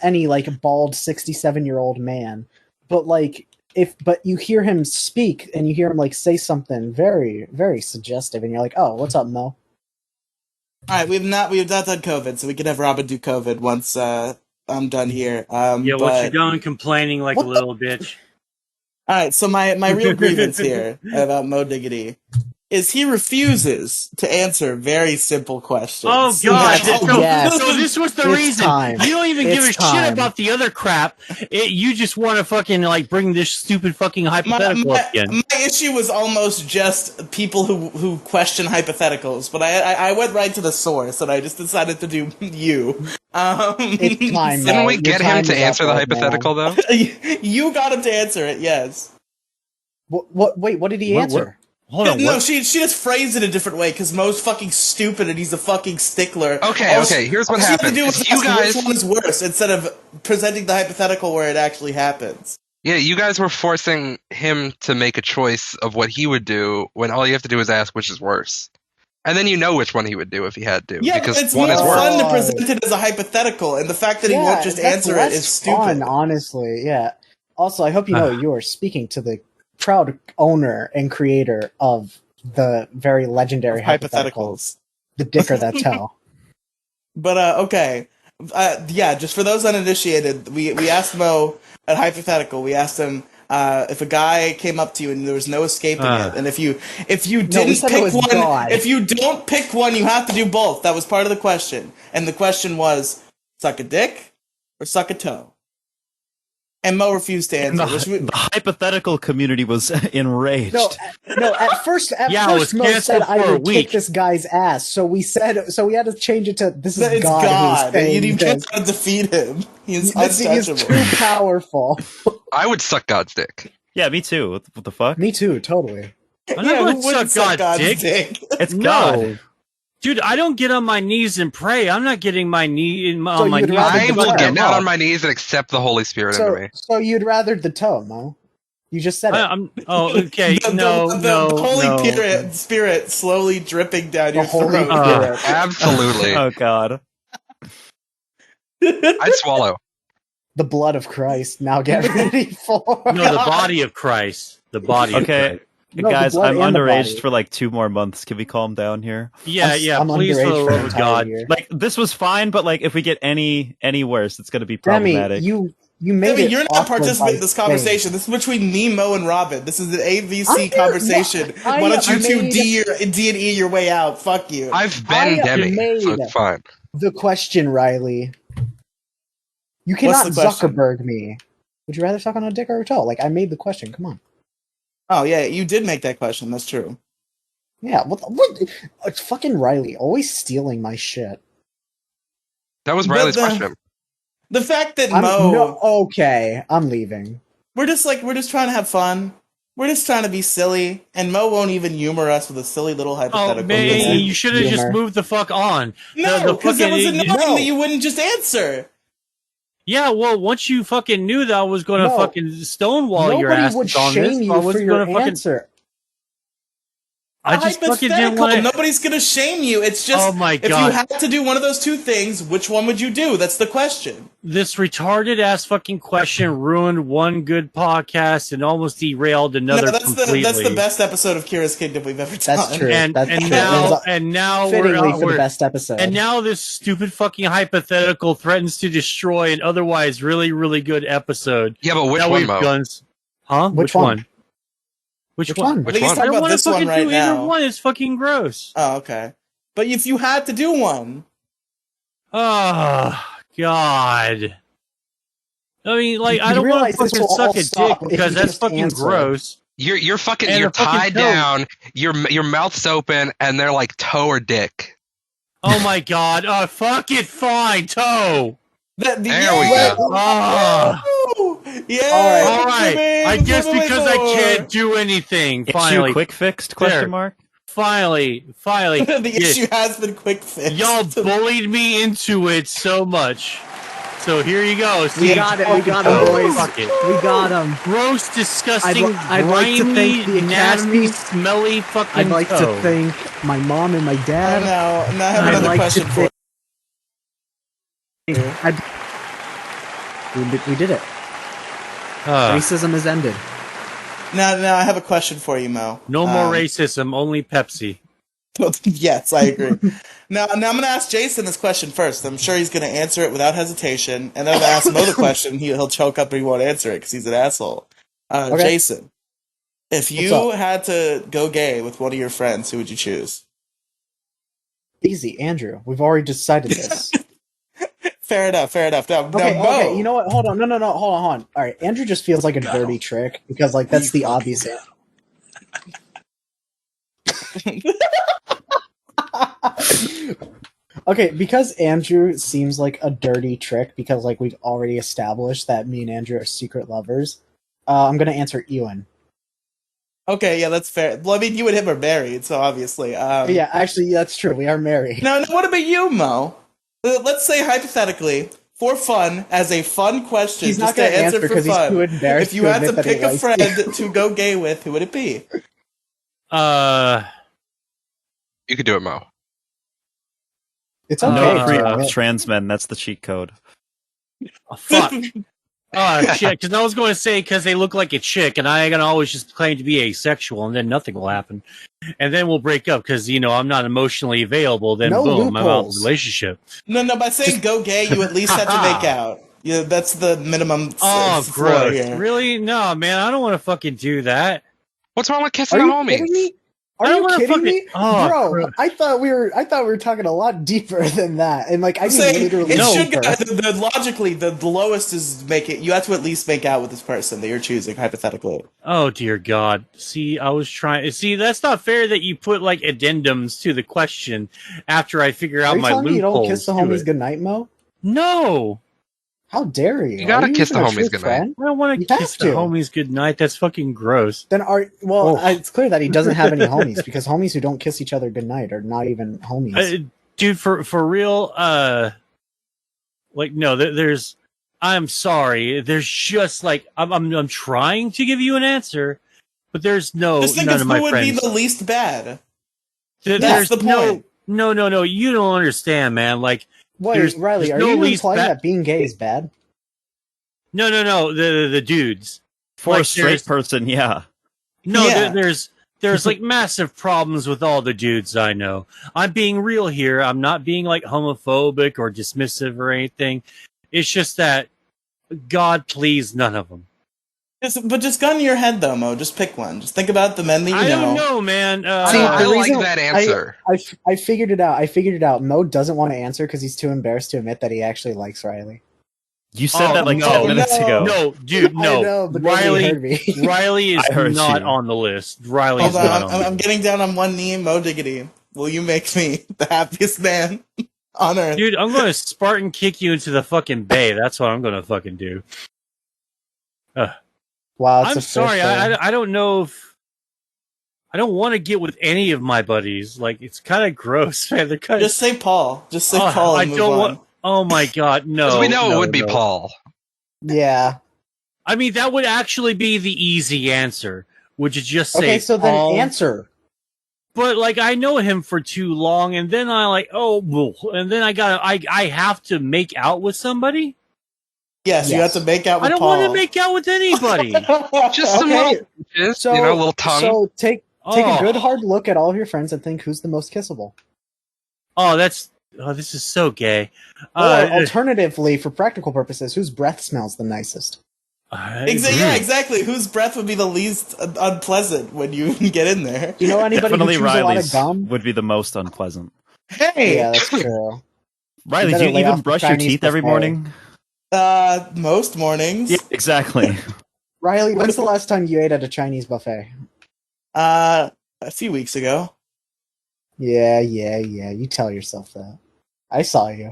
any bald 67-year-old man. But but you hear him speak and you hear him say something very, very suggestive, and you're like, oh, what's up, Mo? All right, we have not done COVID, so we can have Robin do COVID once I'm done here. Once you're done complaining like a little bitch. All right, so my real grievance here about Mo Diggity is he refuses to answer very simple questions. Oh God! Yes. So this was the It's reason. time. You don't even give a It's time. shit about the other crap. You just want to fucking like bring this stupid fucking hypothetical up again. My issue was almost just people who question hypotheticals, but I went right to the source, and I just decided to do you. It's time. Didn't we Your get him time to is answer up the right hypothetical now. though? You got him to answer it, yes. What? Wait, what did he answer? Hold on. No, What? she just phrased it a different way because Mo's fucking stupid and he's a fucking stickler. Okay, here's what happened. You You guys, guys, which one is worse instead of presenting the hypothetical where it actually happens. yeah, you guys were forcing him to make a choice of what he would do when all you have to do is ask which is worse. And then you know which one he would do if he had to. Yeah, because but it's one more is worse. fun to present it as a hypothetical, and the fact that he won't just that's answer it less is stupid. fun, honestly, yeah. Also, I hope you know you are speaking to the proud owner and creator of the very legendary hypotheticals. The Dicker That's Hell. But okay, yeah. Just for those uninitiated, we asked Mo a hypothetical. We asked him if a guy came up to you and there was no escaping it, and if you didn't said it pick was one, God. if you don't pick one, you have to do both. That was part of the question, and the question was suck a dick or suck a toe. And Mo refused to answer. The hypothetical community was enraged. No. At first, it was Mo canceled said I for a would kick week. this guy's ass. So we had to change it to this is It's God. God. Who's saying You this. can't defeat him. He's This thing is untouchable. too powerful. I would suck God's dick. Yeah, me too. What the fuck? Me too, totally. I'm Yeah, not who gonna wouldn't suck suck God's dick. It's No. God. Dude, I don't get on my knees and pray. I'm not getting my knee on my you'd knees. rather I the will toe. get down on my knees and accept the Holy Spirit into me. So you'd rather the toe, Mo? You just said it. Okay, The Holy Spirit slowly dripping down your Holy throat. Spirit. Absolutely. Oh God. I'd swallow. The blood of Christ. Now get ready for. No, the body of Christ. The body of Okay, Christ. No, guys, the blood I'm and the underaged body. for like 2 more months. Can we calm down here? Yeah, I'm please, for underage the for love an of entire God. year. Like this was fine, but like if we get any worse, it's gonna be Demi, problematic. you made Demi, it. you're not awkward participating in by this saying- conversation. This is between me, Mo, and Robin. This is an AVC I'm here- conversation. I Why don't you two made- D&E your way out? Fuck you. I've been I Demi, made- so it's fine. The question, Riley. You What's cannot the question? Zuckerberg me. Would you rather suck on a dick or a toe? Like I made the question. Come on. Oh, yeah, you did make that question. That's true. Yeah. What? It's fucking Riley. Always stealing my shit. That was But Riley's the- question. The fact that Okay, I'm leaving. we're just trying to have fun. We're just trying to be silly, and Mo won't even humor us with a silly little hypothetical. Oh, man, you should have just Humor. moved the fuck on. No, because it was annoying No. that you wouldn't just answer. Yeah, well, once you fucking knew that I was going to No. fucking stonewall your Nobody ass would on this, shame I you was for your gonna fucking. answer. I just fucking didn't want to. Nobody's gonna shame you. It's just Oh my if you God. had to do one of those two things, which one would you do? That's the question. This retarded ass fucking question ruined one good podcast and almost derailed another completely. That's the best episode of Kira's Kingdom we've ever done. That's true. And That's true. now Fittingly for we're the best episode. and now this stupid fucking hypothetical threatens to destroy an otherwise really really good episode. Yeah, but which Now one, we've Mo? guns. Huh? Which one? Which Which one? one? I Which think he's one? talking I don't about want to this one fucking right do either now. one. It's fucking gross. Oh, okay. But if you had to do one, Oh God. I mean, like, I You don't want realize to this fucking will all suck a stop dick if because you that's just fucking answer. gross. You're fucking And you're a fucking tied toe. down. Your mouth's open, and they're like toe or dick. Oh my God. Fuck it. Fine. Toe. There we go. Ah. Yeah. All right. I guess because I can't do anything. Finally. Issue quick fixed? Question There. mark. Finally. The Yeah. issue has been quick fixed. Y'all bullied me into it so much. So here you go. See, We got it. We got him, boys. Fuck it. We got him. Gross, disgusting, I'd like to grimy, thank the nasty, Academy. smelly fucking I'd like toe. to thank my mom and my Oh, dad. no, I have I'd another like question to for thank- We did it. Racism has ended. Now I have a question for you, Mo. No more racism, only Pepsi. Yes, I agree. now I'm going to ask Jason this question first. I'm sure he's going to answer it without hesitation. And then I'm going to ask Mo the question. He'll choke up and he won't answer it because he's an asshole. Okay. Jason, If you had to go gay with one of your friends, who would you choose? Easy, Andrew. We've already decided this. Fair enough. Now, Okay, Mo. okay. You know what? Hold on. No. Hold on. All right. Andrew just feels like a dirty trick because, like, that's the obvious answer. Okay, because Andrew seems like a dirty trick because, like, we've already established that me and Andrew are secret lovers. I'm gonna answer Ewan. Okay, yeah, that's fair. Well, I mean, you and him are married, so obviously. Yeah, actually, that's true. We are married. No, what about you, Mo? Let's say hypothetically, for fun, as a fun question, He's just not to gonna answer for because he's fun. too embarrassed If you to had to admit that he pick a likes friend you. to go gay with, who would it be? You could do it, Mo. It's okay. No to free admit. trans men. That's the cheat code. Oh, fuck. Oh, shit, because I was going to say because they look like a chick, and I can always just claim to be asexual, and then nothing will happen. And then we'll break up because, I'm not emotionally available. Then No boom, I'm out of loopholes. the relationship. No, by saying go gay, you at least have to make out. Yeah, that's the minimum Oh, floor gross. here. Really? No, man, I don't want to fucking do that. What's wrong with kissing Are the you homies? kidding me? I Are don't you wanna kidding fucking- me, Oh, bro? crap. I thought we were talking a lot deeper than that, and like I I'm mean saying literally it should deeper. logically the lowest is make it. You have to at least make out with this person that you're choosing hypothetically. Oh, dear God. See, I was trying... See, that's not fair that you put, like, addendums to the question after I figure out Are you my telling me you don't loopholes kiss the to homies it. goodnight, Mo? No! How dare you? You gotta Are kiss even the a homies true goodnight. friend? I don't want You to have kiss the to. homies goodnight. That's fucking gross. Then Oh. it's clear that he doesn't have any homies because homies who don't kiss each other goodnight are not even homies. Dude, for real, like, no, there's... I'm sorry. There's just, like... I'm trying to give you an answer, but there's Just think none of of my who would be friends. the least bad. There's That's the point. No. You don't understand, man. Like, Wait, Riley, are you least implying bad- that being gay is bad? No. The dudes. For Like, a straight there's- person, yeah. No, Yeah. there's like massive problems with all the dudes I know. I'm being real here. I'm not being like homophobic or dismissive or anything. It's just that God please none of them. But just gun to your head though, Mo. Just pick one. Just think about the men that you I know. don't know, man. See, the I like reason- that answer. I figured it out. Mo doesn't want to answer because he's too embarrassed to admit that he actually likes Riley. You said that like no, 10 minutes ago. No, dude, no. I know, but nobody heard me. Riley is I heard not you. on the list. Riley Hold is not on, on the I'm getting down on one knee, Mo Diggity. Will you make me the happiest man on earth? Dude, I'm going to Spartan kick you into the fucking bay. That's what I'm going to fucking do. Wow, it's I'm official. sorry. I don't know if... I don't want to get with any of my buddies. Like, it's kind of gross, man. They're kind of... Just say Paul. Just say Paul and move don't on. want... Oh my god, no. 'Cause we know it would be no. Paul. Yeah. I mean, that would actually be the easy answer. Would you just say Okay, so Paul? then answer. But like, I know him for too long, and then I like, and then I have to make out with somebody. Yes, you have to make out with I don't Paul. want to make out with anybody. Just some Okay, little, just, So, little tongue. So take a Oh. good hard look at all of your friends and think who's the most kissable. This is so gay. Or alternatively, for practical purposes, whose breath smells the nicest? I Yeah, agree. exactly. Whose breath would be the least unpleasant when you get in there? Do you know anybody Definitely who chews a lot of Riley's gum? would be the most unpleasant. Hey, Yeah, that's true. Riley, better do you lay off even the brush your Chinese teeth every buffet. morning? Most mornings. Yeah, exactly. Riley, when's the last time you ate at a Chinese buffet? A few weeks ago. Yeah. You tell yourself that. I saw you.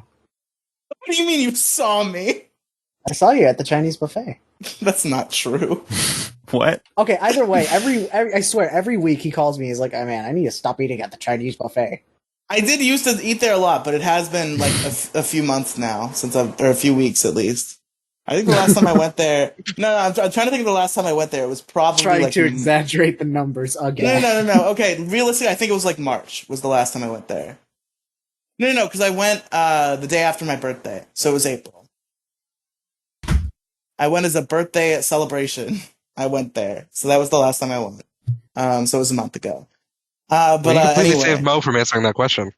What do you mean you saw me? I saw you at the Chinese buffet. That's not true. What? Okay, either way, every I swear, every week he calls me. He's like, "Oh man, I need to stop eating at the Chinese buffet." I did used to eat there a lot, but it has been like a few months now or a few weeks at least. I think the last time I went there. No, I'm trying to think of the last time I went there. It was probably Trying like to exaggerate the numbers again. No. Okay, realistically, I think it was like March was the last time I went there. No, because I went the day after my birthday, so it was April. I went as a birthday celebration. I went there, so that was the last time I went. So it was a month ago. But you completely anyway. saved Mo from answering that question.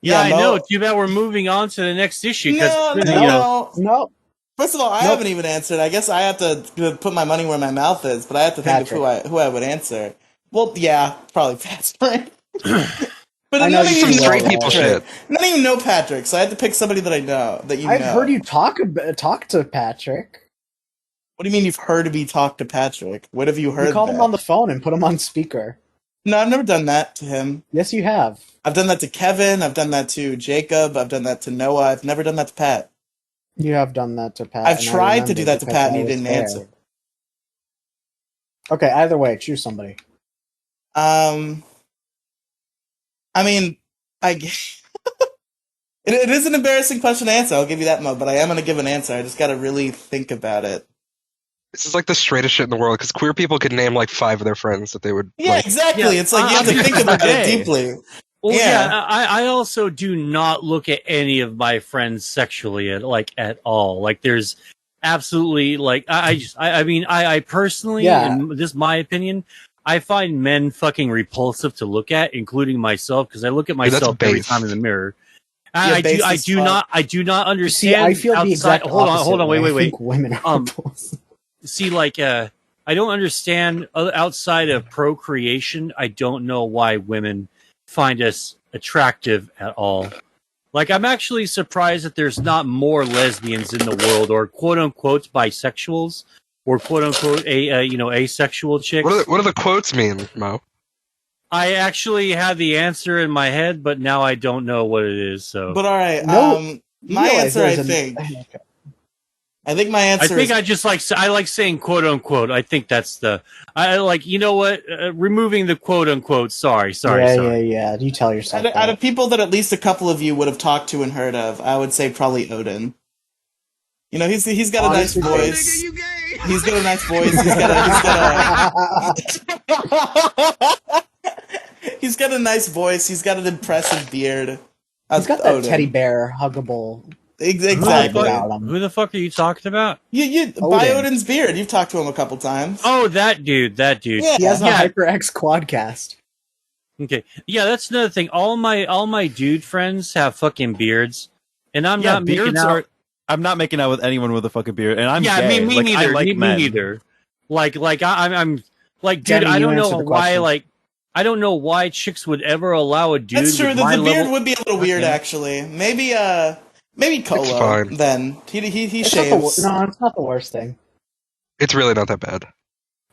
Yeah, I Mo- know. Too bad we're moving on to the next issue. 'cause, No, you no, know, no. No, First of all, I haven't even answered. I guess I have to put my money where my mouth is, but I have to think of who I would answer. Well, yeah, probably Patrick. But I know none of you you some know straight people Patrick. shit. None of you know Patrick, so I had to pick somebody that I know that you know. I've heard you talk to Patrick. What do you mean you've heard me talk to Patrick? What have you heard? You called that? him on the phone and put him on speaker. No, I've never done that to him. Yes, you have. I've done that to Kevin. I've done that to Jacob. I've done that to Noah. I've never done that to Pat. You have done that to Pat. I've and I tried to do remember that to because Pat, and I he was didn't there. answer. Okay, either way, choose somebody. I mean, it is an embarrassing question to answer. I'll give you that, Mo. But I am going to give an answer. I just got to really think about it. This is like the straightest shit in the world because queer people could name like 5 of their friends that they would. Yeah, like, exactly. Yeah, It's like you have to think about it deeply. Well, Yeah. I also do not look at any of my friends sexually at all. Like, there's absolutely I mean, I personally, and this is my opinion, I find men fucking repulsive to look at, including myself, because I look at myself every time in the mirror. I do not understand. See, I feel the exact opposite. Hold on, wait. I think women are repulsive. See, I don't understand outside of procreation. I don't know why women find us attractive at all. Like, I'm actually surprised that there's not more lesbians in the world, or quote unquote bisexuals, or quote unquote asexual chicks. What do the quotes mean, Mo? I actually had the answer in my head, but now I don't know what it is. So, But all right, my answer, I think my answer. I think I like saying quote unquote. I think that's you know what? Removing the quote unquote. Sorry. Yeah. You tell yourself. Out of people that at least a couple of you would have talked to and heard of, I would say probably Odin. You know, he's got a nice voice. He's got a nice voice. He's got a nice voice. He's got an impressive beard. He's got that teddy bear huggable. Exactly. Who the fuck are you talking about? You by Odin's beard. You've talked to him a couple times. Oh, that dude. Yeah. He has a HyperX quadcast. Okay. Yeah, that's another thing. All my dude friends have fucking beards, and I'm not making out. I'm not making out with anyone with a fucking beard, and I'm gay. Me neither. I like me neither. I'm like, dude. Demi, I don't know why. question. I don't know why chicks would ever allow a dude. That's true. With The my beard level... would be a little weird, actually. Maybe Colo. Then he shaves. No, it's not the worst thing. It's really not that bad.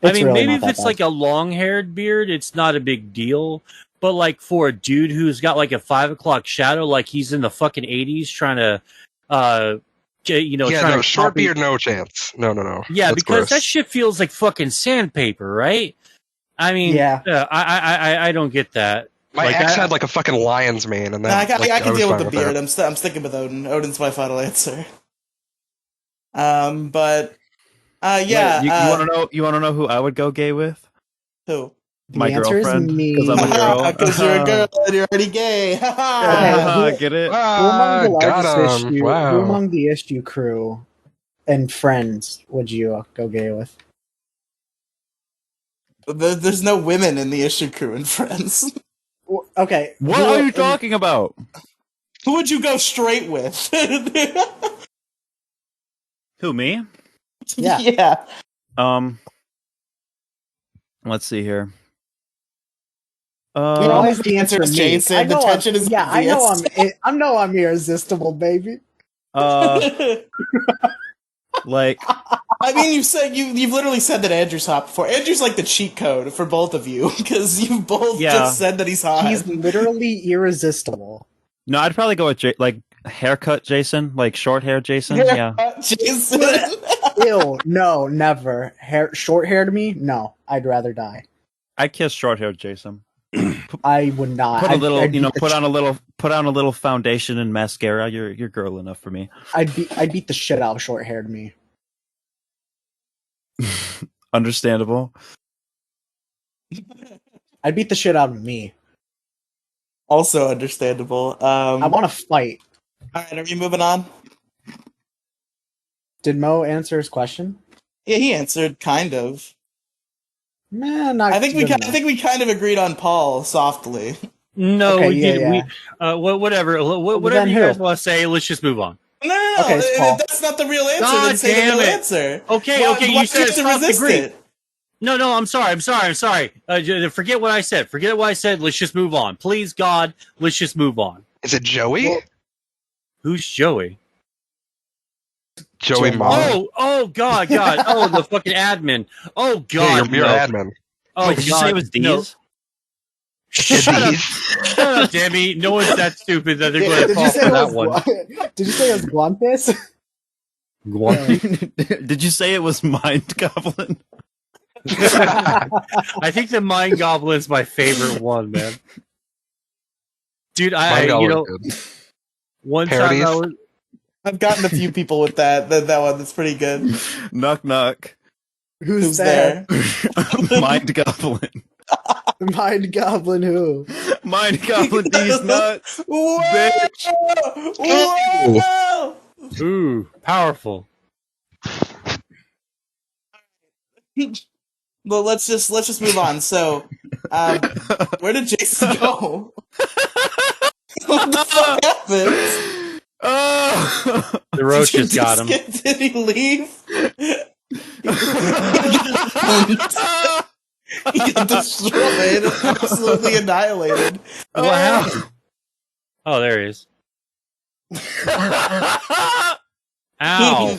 Maybe if it's like a long-haired beard, it's not a big deal. But like for a dude who's got like a 5 o'clock shadow, like he's in the fucking 80s, trying to, short beard, no chance. No. Yeah, that's because gross. that shit feels like fucking sandpaper, right? I mean, I don't get that. My ex had like a fucking lion's mane, and that I can deal with the beard. That. I'm sticking with Odin. Odin's my final answer. Yeah. Wait, you want to know who I would go gay with? Who? My girlfriend. Because I'm a girl. Because you're a girl and you're already gay. Get it? Who among the got him. Wow. Who among the issue crew and friends would you go gay with? There's no women in the issue crew and friends. Okay. What are you talking about? Who would you go straight with? Who, me? Yeah. Yeah. Let's see here. You always the answer is Jason. The tension is obvious. I know I'm irresistible, baby. Like, I mean, you've literally said that Andrew's hot before. Andrew's like the cheat code for both of you because you both just said that he's hot. He's literally irresistible. no, I'd probably go with like haircut Jason, like short hair Jason. Haircut Jason. Ew, no, never. Short hair to me? No, I'd rather die. I'd kiss short hair Jason. I would not. Put on a little foundation and mascara. You're girl enough for me. I'd beat the shit out of short hair to me. Understandable. I'd beat the shit out of me. Also understandable. I want to fight. All right, are we moving on? Did Mo answer his question? Yeah, he answered kind of. Man, not I think we kind of agreed on Paul softly. No, Okay, we did. yeah. Whatever you guys want to say, let's just move on. No, Okay, it's Paul. that's not the real answer. God Then say the damn real it. answer. Okay, Why okay, do you said have to stop the resist greed. it? No, I'm sorry. Forget what I said. Forget what I said. Let's just move on. Please, God, let's just move on. Is it Joey? Well, Who's Joey? Joey Joe Mara. Oh, God. Oh, the fucking admin. Oh, Yeah, God. you're no. admin. Oh, Wait, did you God, say it was no. D's? Shut up, Indeed. shut up, Demi. No one's that stupid that they're going to Did you fall say for it that was one. Did you say it was Guantes? Did you say it was Mind Goblin? I think the Mind Goblin's my favorite one, man. Dude, Mind you Goblin's know, good. one Parodies? time I was... I've gotten a few people with that one. That's pretty good. Knock knock. Who's there? Mind Goblin. Mind Goblin who? Mind Goblin D's nuts. Whoa! Bitch. Whoa! Ooh, powerful. Well, let's just move on. So, where did Jason go? What the fuck happened? Oh. The roaches got him. Did he leave? He got destroyed, absolutely annihilated. Wow. Oh, there he is. Ow.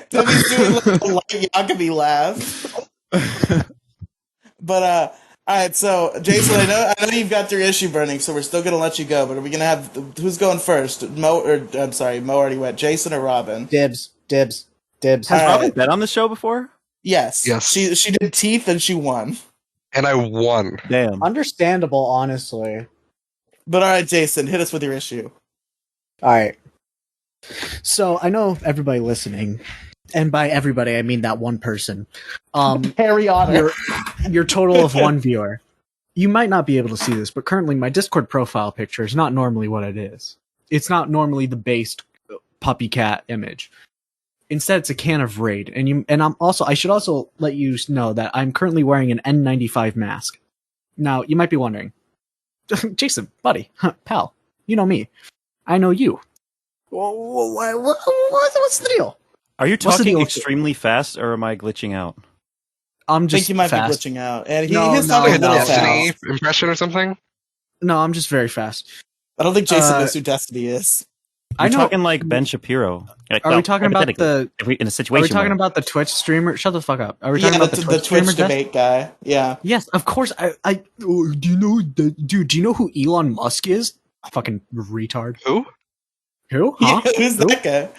Demi's doing like a light Yakami laugh. But all right. So Jason, I know you've got your issue burning, so we're still gonna let you go. But are we gonna have who's going first? Mo already went. Jason or Robin? Dibs. Has All Robin right. been on the show before? Yes. Yes. She did teeth and she won. And I won. Damn. Understandable, honestly. But all right, Jason, hit us with your issue. All right. So I know everybody listening, and by everybody I mean that one person. Harry Otter. Your total of one viewer. You might not be able to see this, but currently my Discord profile picture is not normally what it is. It's not normally the based puppy cat image. Instead, it's a can of Raid, I should also let you know that I'm currently wearing an N95 mask. Now, you might be wondering, Jason, buddy, pal, you know me, I know you. What's the deal? Are you What's the talking deal? extremely fast, or am I glitching out? I'm I just think you might fast. be glitching out, and No, he's no, talking Like a a little Destiny fast. impression or something? No, I'm just very fast. I don't think Jason Uh, knows who Destiny is. You're I know. talking like Ben Shapiro. Like, Are we talking about hypothetically, if we, in a Are situation? we talking where- about the Twitch streamer? Shut the fuck up. Are we talking about the Twitch streamer? debate guy. Yeah. Yes, of course. Do you know, dude? Do you know who Elon Musk is? Fucking retard. Who? Who? Huh? Yeah, who's that guy?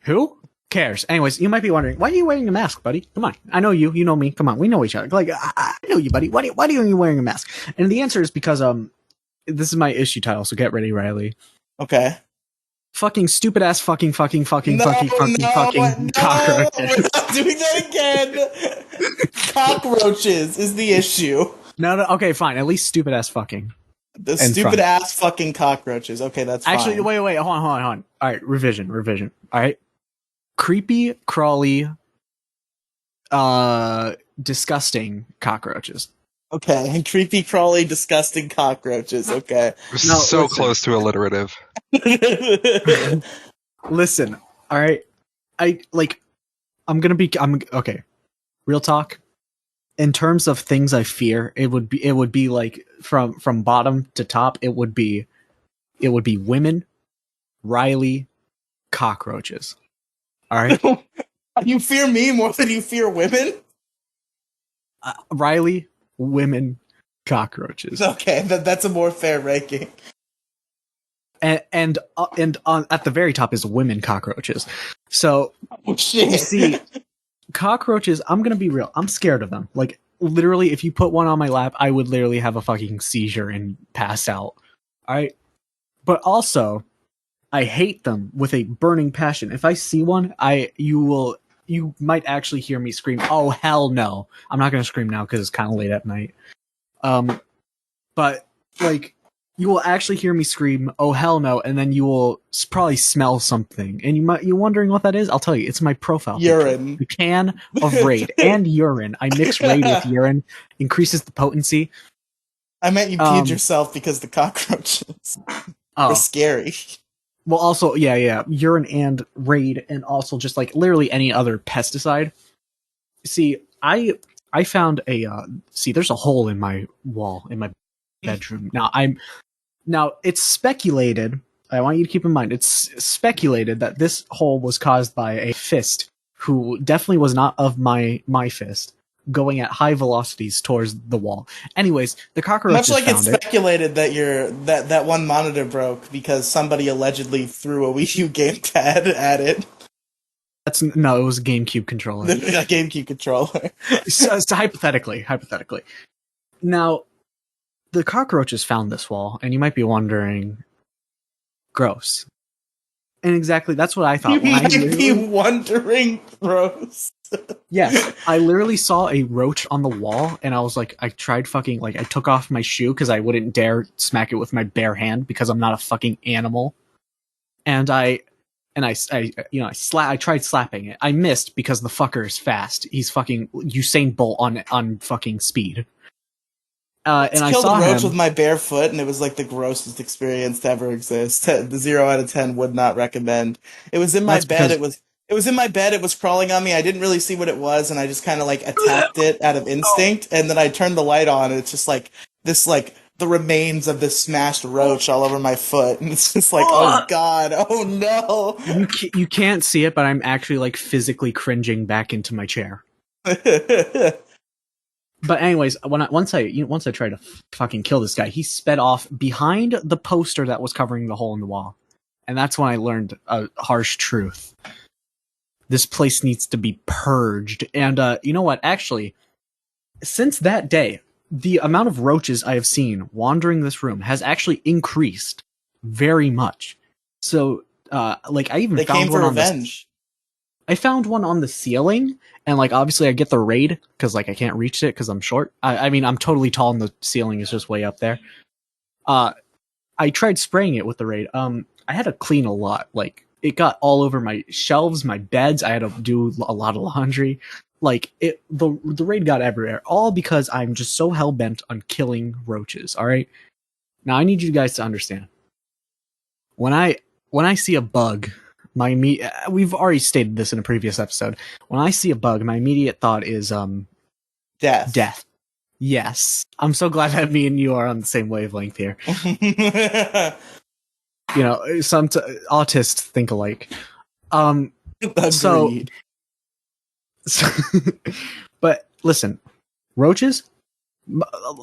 Who cares? Anyways, you might be wondering, why are you wearing a mask, buddy? Come on. I know you. You know me. Come on. We know each other. Like, I know you, buddy. Why are you wearing a mask? And the answer is because, this is my issue title, so get ready, Riely. Okay. Fucking stupid ass fucking No, cockroaches. we're not doing that again. Cockroaches is the issue. No, okay, fine. At least stupid ass fucking. The And stupid front. ass fucking cockroaches. Okay, that's Actually, fine. wait, hold on. All right, revision. All right. Creepy, crawly, disgusting cockroaches. Okay, and creepy, crawly, disgusting cockroaches. Okay. We're No, so listen. close to alliterative. Listen, all right. I'm okay. Real talk. In terms of things I fear, it would be like from bottom to top. It would be women, Riely, cockroaches. All right. You fear me more than you fear women? Riely, women, cockroaches. Okay, that's a more fair ranking. And on at the very top is women cockroaches. So Oh, shit. you see, cockroaches. I'm gonna be real. I'm scared of them. Like literally, if you put one on my lap, I would literally have a fucking seizure and pass out. All right, but also, I hate them with a burning passion. If I see one, you might actually hear me scream, "Oh hell no!" I'm not gonna scream now because it's kind of late at night. But like. You will actually hear me scream, "Oh hell no!" and then you will probably smell something, and you're wondering what that is. I'll tell you, it's my profile Urine. picture. A can of Raid and urine. I mix Raid with urine, increases the potency. I meant you peed yourself because the cockroaches were Oh, scary. Well, also, yeah, urine and raid, and also just like literally any other pesticide. See, I found there's a hole in my wall in my bedroom. Now it's speculated. I want you to keep in mind, it's speculated that this hole was caused by a fist who definitely was not of my fist, going at high velocities towards the wall. Anyways, the cockroaches Much like found it's speculated that that one monitor broke because somebody allegedly threw a Wii U gamepad at it. No, it was a GameCube controller. A GameCube controller. so hypothetically. Now, the cockroaches found this wall, and you might be wondering, gross. And exactly, that's what I thought. You might be wondering, gross. Yes, I literally saw a roach on the wall, and I was like, I took off my shoe because I wouldn't dare smack it with my bare hand because I'm not a fucking animal. And I tried slapping it. I missed because the fucker is fast. He's fucking Usain Bolt on fucking speed. And I killed saw a roach him with my bare foot, and it was like the grossest experience to ever exist. The 0 out of 10 would not recommend. It was in my bed. It was in my bed. It was crawling on me. I didn't really see what it was, and I just kind of like attacked it out of instinct. And then I turned the light on, and it's just like this, like the remains of this smashed roach all over my foot, and it's just like, oh god, oh no. You can't see it, but I'm actually like physically cringing back into my chair. But anyways, once I tried to fucking kill this guy, he sped off behind the poster that was covering the hole in the wall, and that's when I learned a harsh truth. This place needs to be purged. And you know what? Actually, since that day, the amount of roaches I have seen wandering this room has actually increased very much. So, like, I even they found came for one revenge. I found one on the ceiling, and like obviously I get the raid because like I can't reach it because I'm short. I mean I'm totally tall, and the ceiling is just way up there. I tried spraying it with the raid. I had to clean a lot. Like it got all over my shelves, my beds. I had to do a lot of laundry. Like the raid got everywhere, all because I'm just so hell bent on killing roaches. All right, now I need you guys to understand. When I see a bug. We've already stated this in a previous episode. When I see a bug, my immediate thought is death. Yes. I'm so glad that me and you are on the same wavelength here. You know, some autists think alike. So but listen, roaches,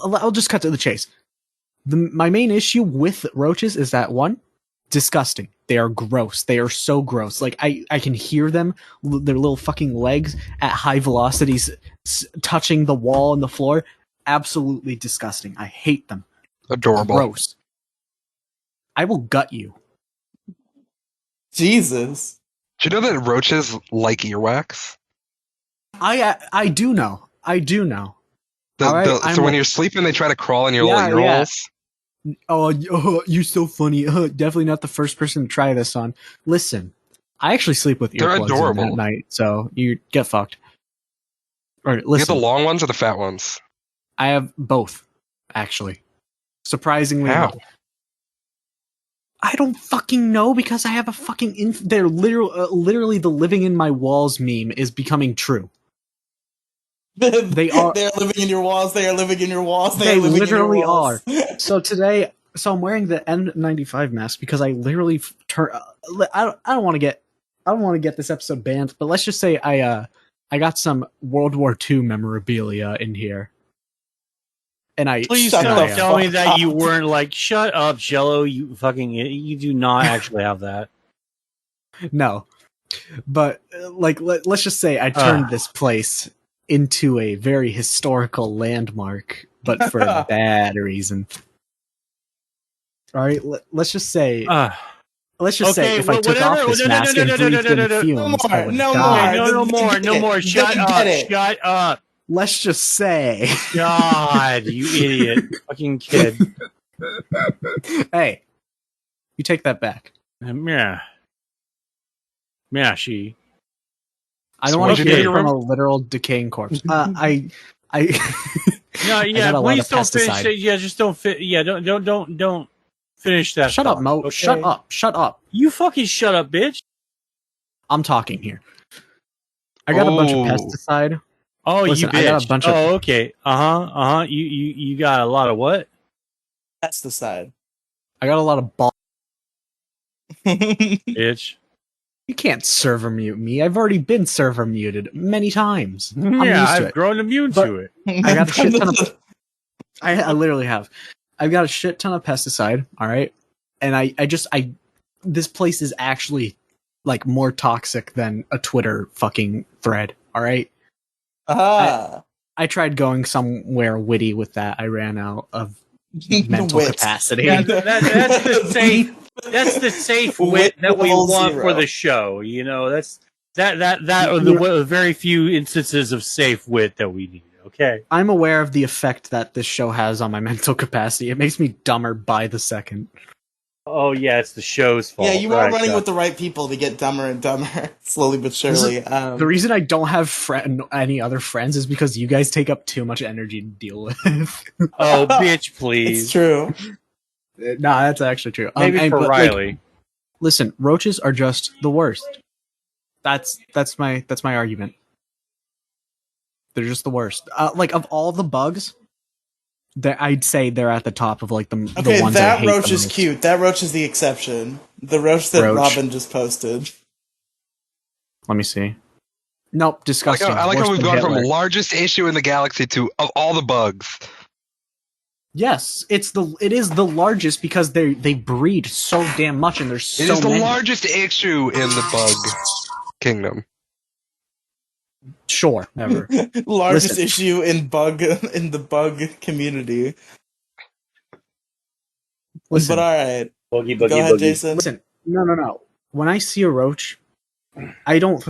I'll just cut to the chase. My main issue with roaches is that one, disgusting. They are gross. They are so gross. Like I can hear them, their little fucking legs at high velocities touching the wall and the floor. Absolutely disgusting. I hate them. Adorable. Gross. I will gut you. Jesus. Do you know that roaches like earwax? I do know. So when you're sleeping, they try to crawl in your little ear holes. Oh, you're so funny. Definitely not the first person to try this on. Listen, I actually sleep with earplugs in at night, so you get fucked. All right, listen. You have the long ones or the fat ones? I have both, actually. Surprisingly. How? I don't fucking know because I have a fucking... They're literally the living in my walls meme is becoming true. They are. They're living in your walls. They are living in your walls. They literally are. So today, I'm wearing the N95 mask because I literally I don't want to get this episode banned, but let's just say I got some World War II memorabilia in here, and please don't tell me that you weren't like, shut up, Jello. You fucking you do not actually have that. No, but like let's just say I turned this place into a very historical landmark, but for a bad reason. All right, let's just say if I took off this mask and breathed in fumes, I would die. No more. Shut up. Let's just say. God, you idiot. Fucking kid. Hey, you take that back. Yeah, she. I don't want to hear from a literal decaying corpse. No, yeah, please don't finish it. Yeah, just don't fit. Yeah, don't. Finish that. Shut thought, up, Mo. okay? Shut up. Shut up. You fucking shut up, bitch. I'm talking here. I got a bunch of pesticide. Oh, Listen, you bitch. I got a bunch of. Oh, okay. You got a lot of what? Pesticide. I got a lot of ball. Bitch. You can't server mute me. I've already been server muted many times. I'm Yeah, used to I've it. grown immune But to it. I got a shit ton of. I literally have. I've got a shit ton of pesticide. All right, and I this place is actually like more toxic than a Twitter fucking thread. All right. I tried going somewhere witty with that. I ran out of mental capacity. Yeah, that's the safe. That's the safe wit that we want for the show. You know, that's that are the very few instances of safe wit that we need. Okay. I'm aware of the effect that this show has on my mental capacity. It makes me dumber by the second. Oh yeah, it's the show's fault. Yeah, you are running with the right people to get dumber and dumber, slowly but surely. The reason I don't have any other friends is because you guys take up too much energy to deal with. Oh, bitch, please. It's true. Nah, that's actually true. Maybe for Riely. Like, listen, roaches are just the worst. That's my argument. They're just the worst. Like of all the bugs, I'd say they're at the top of like the ones I hate. Okay, that roach is cute. That roach is the exception. The roach that Robin just posted. Let me see. Nope, disgusting. I like how we've gone from largest issue in the galaxy to of all the bugs. Yes, it is the largest because they breed so damn much and there's so many. It is the largest issue in the bug kingdom. Sure, never. Largest issue in the bug community. Listen, but all right, go ahead, Jason. Listen, no. When I see a roach, I don't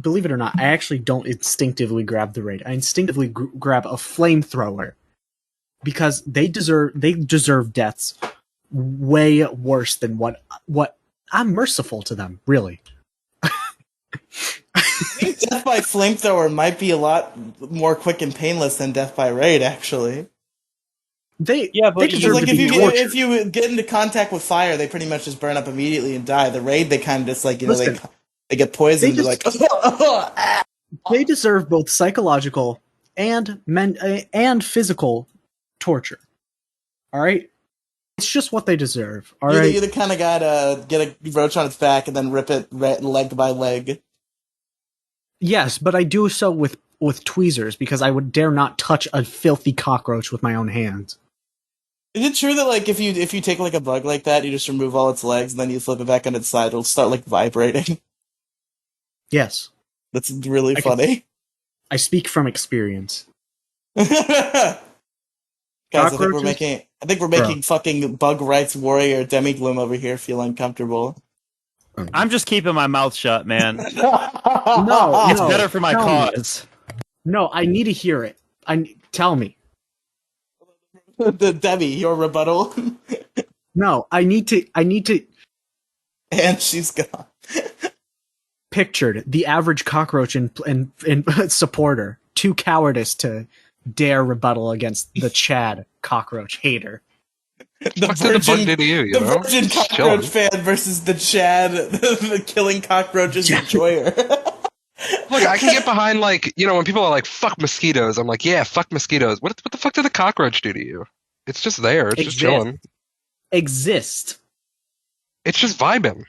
believe it or not. I actually don't instinctively grab the raid. I instinctively grab a flamethrower because they deserve deaths way worse than what I'm merciful to them. Really. Death by flamethrower might be a lot more quick and painless than death by raid, actually. But if you get into contact with fire, they pretty much just burn up immediately and die. The raid, they kind of just like they get poisoned. They deserve both psychological and physical torture. All right, it's just what they deserve. All right, you're the kind of guy to get a roach on its back and then rip it leg by leg. Yes, but I do so with tweezers because I would dare not touch a filthy cockroach with my own hands. Is it true that like if you take like a bug like that, you just remove all its legs and then you flip it back on its side, it'll start like vibrating? Yes. That's really funny. I speak from experience. Guys, I think we're making fucking bug rights warrior Demi Gloom over here feel uncomfortable. I'm just keeping my mouth shut, man. No, it's better for my cause. No, I need to hear it. Tell me. The Demi, your rebuttal. No, I need to. And she's gone. Pictured the average cockroach and supporter, too cowardice to dare rebuttal against the Chad cockroach hater. The virgin cockroach fan versus the Chad, the killing cockroaches enjoyer. Look, I can get behind, like, you know, when people are like, fuck mosquitoes, I'm like, yeah, fuck mosquitoes. What the fuck did the cockroach do to you? It's just there. It's just chilling. Exist. It's just vibing.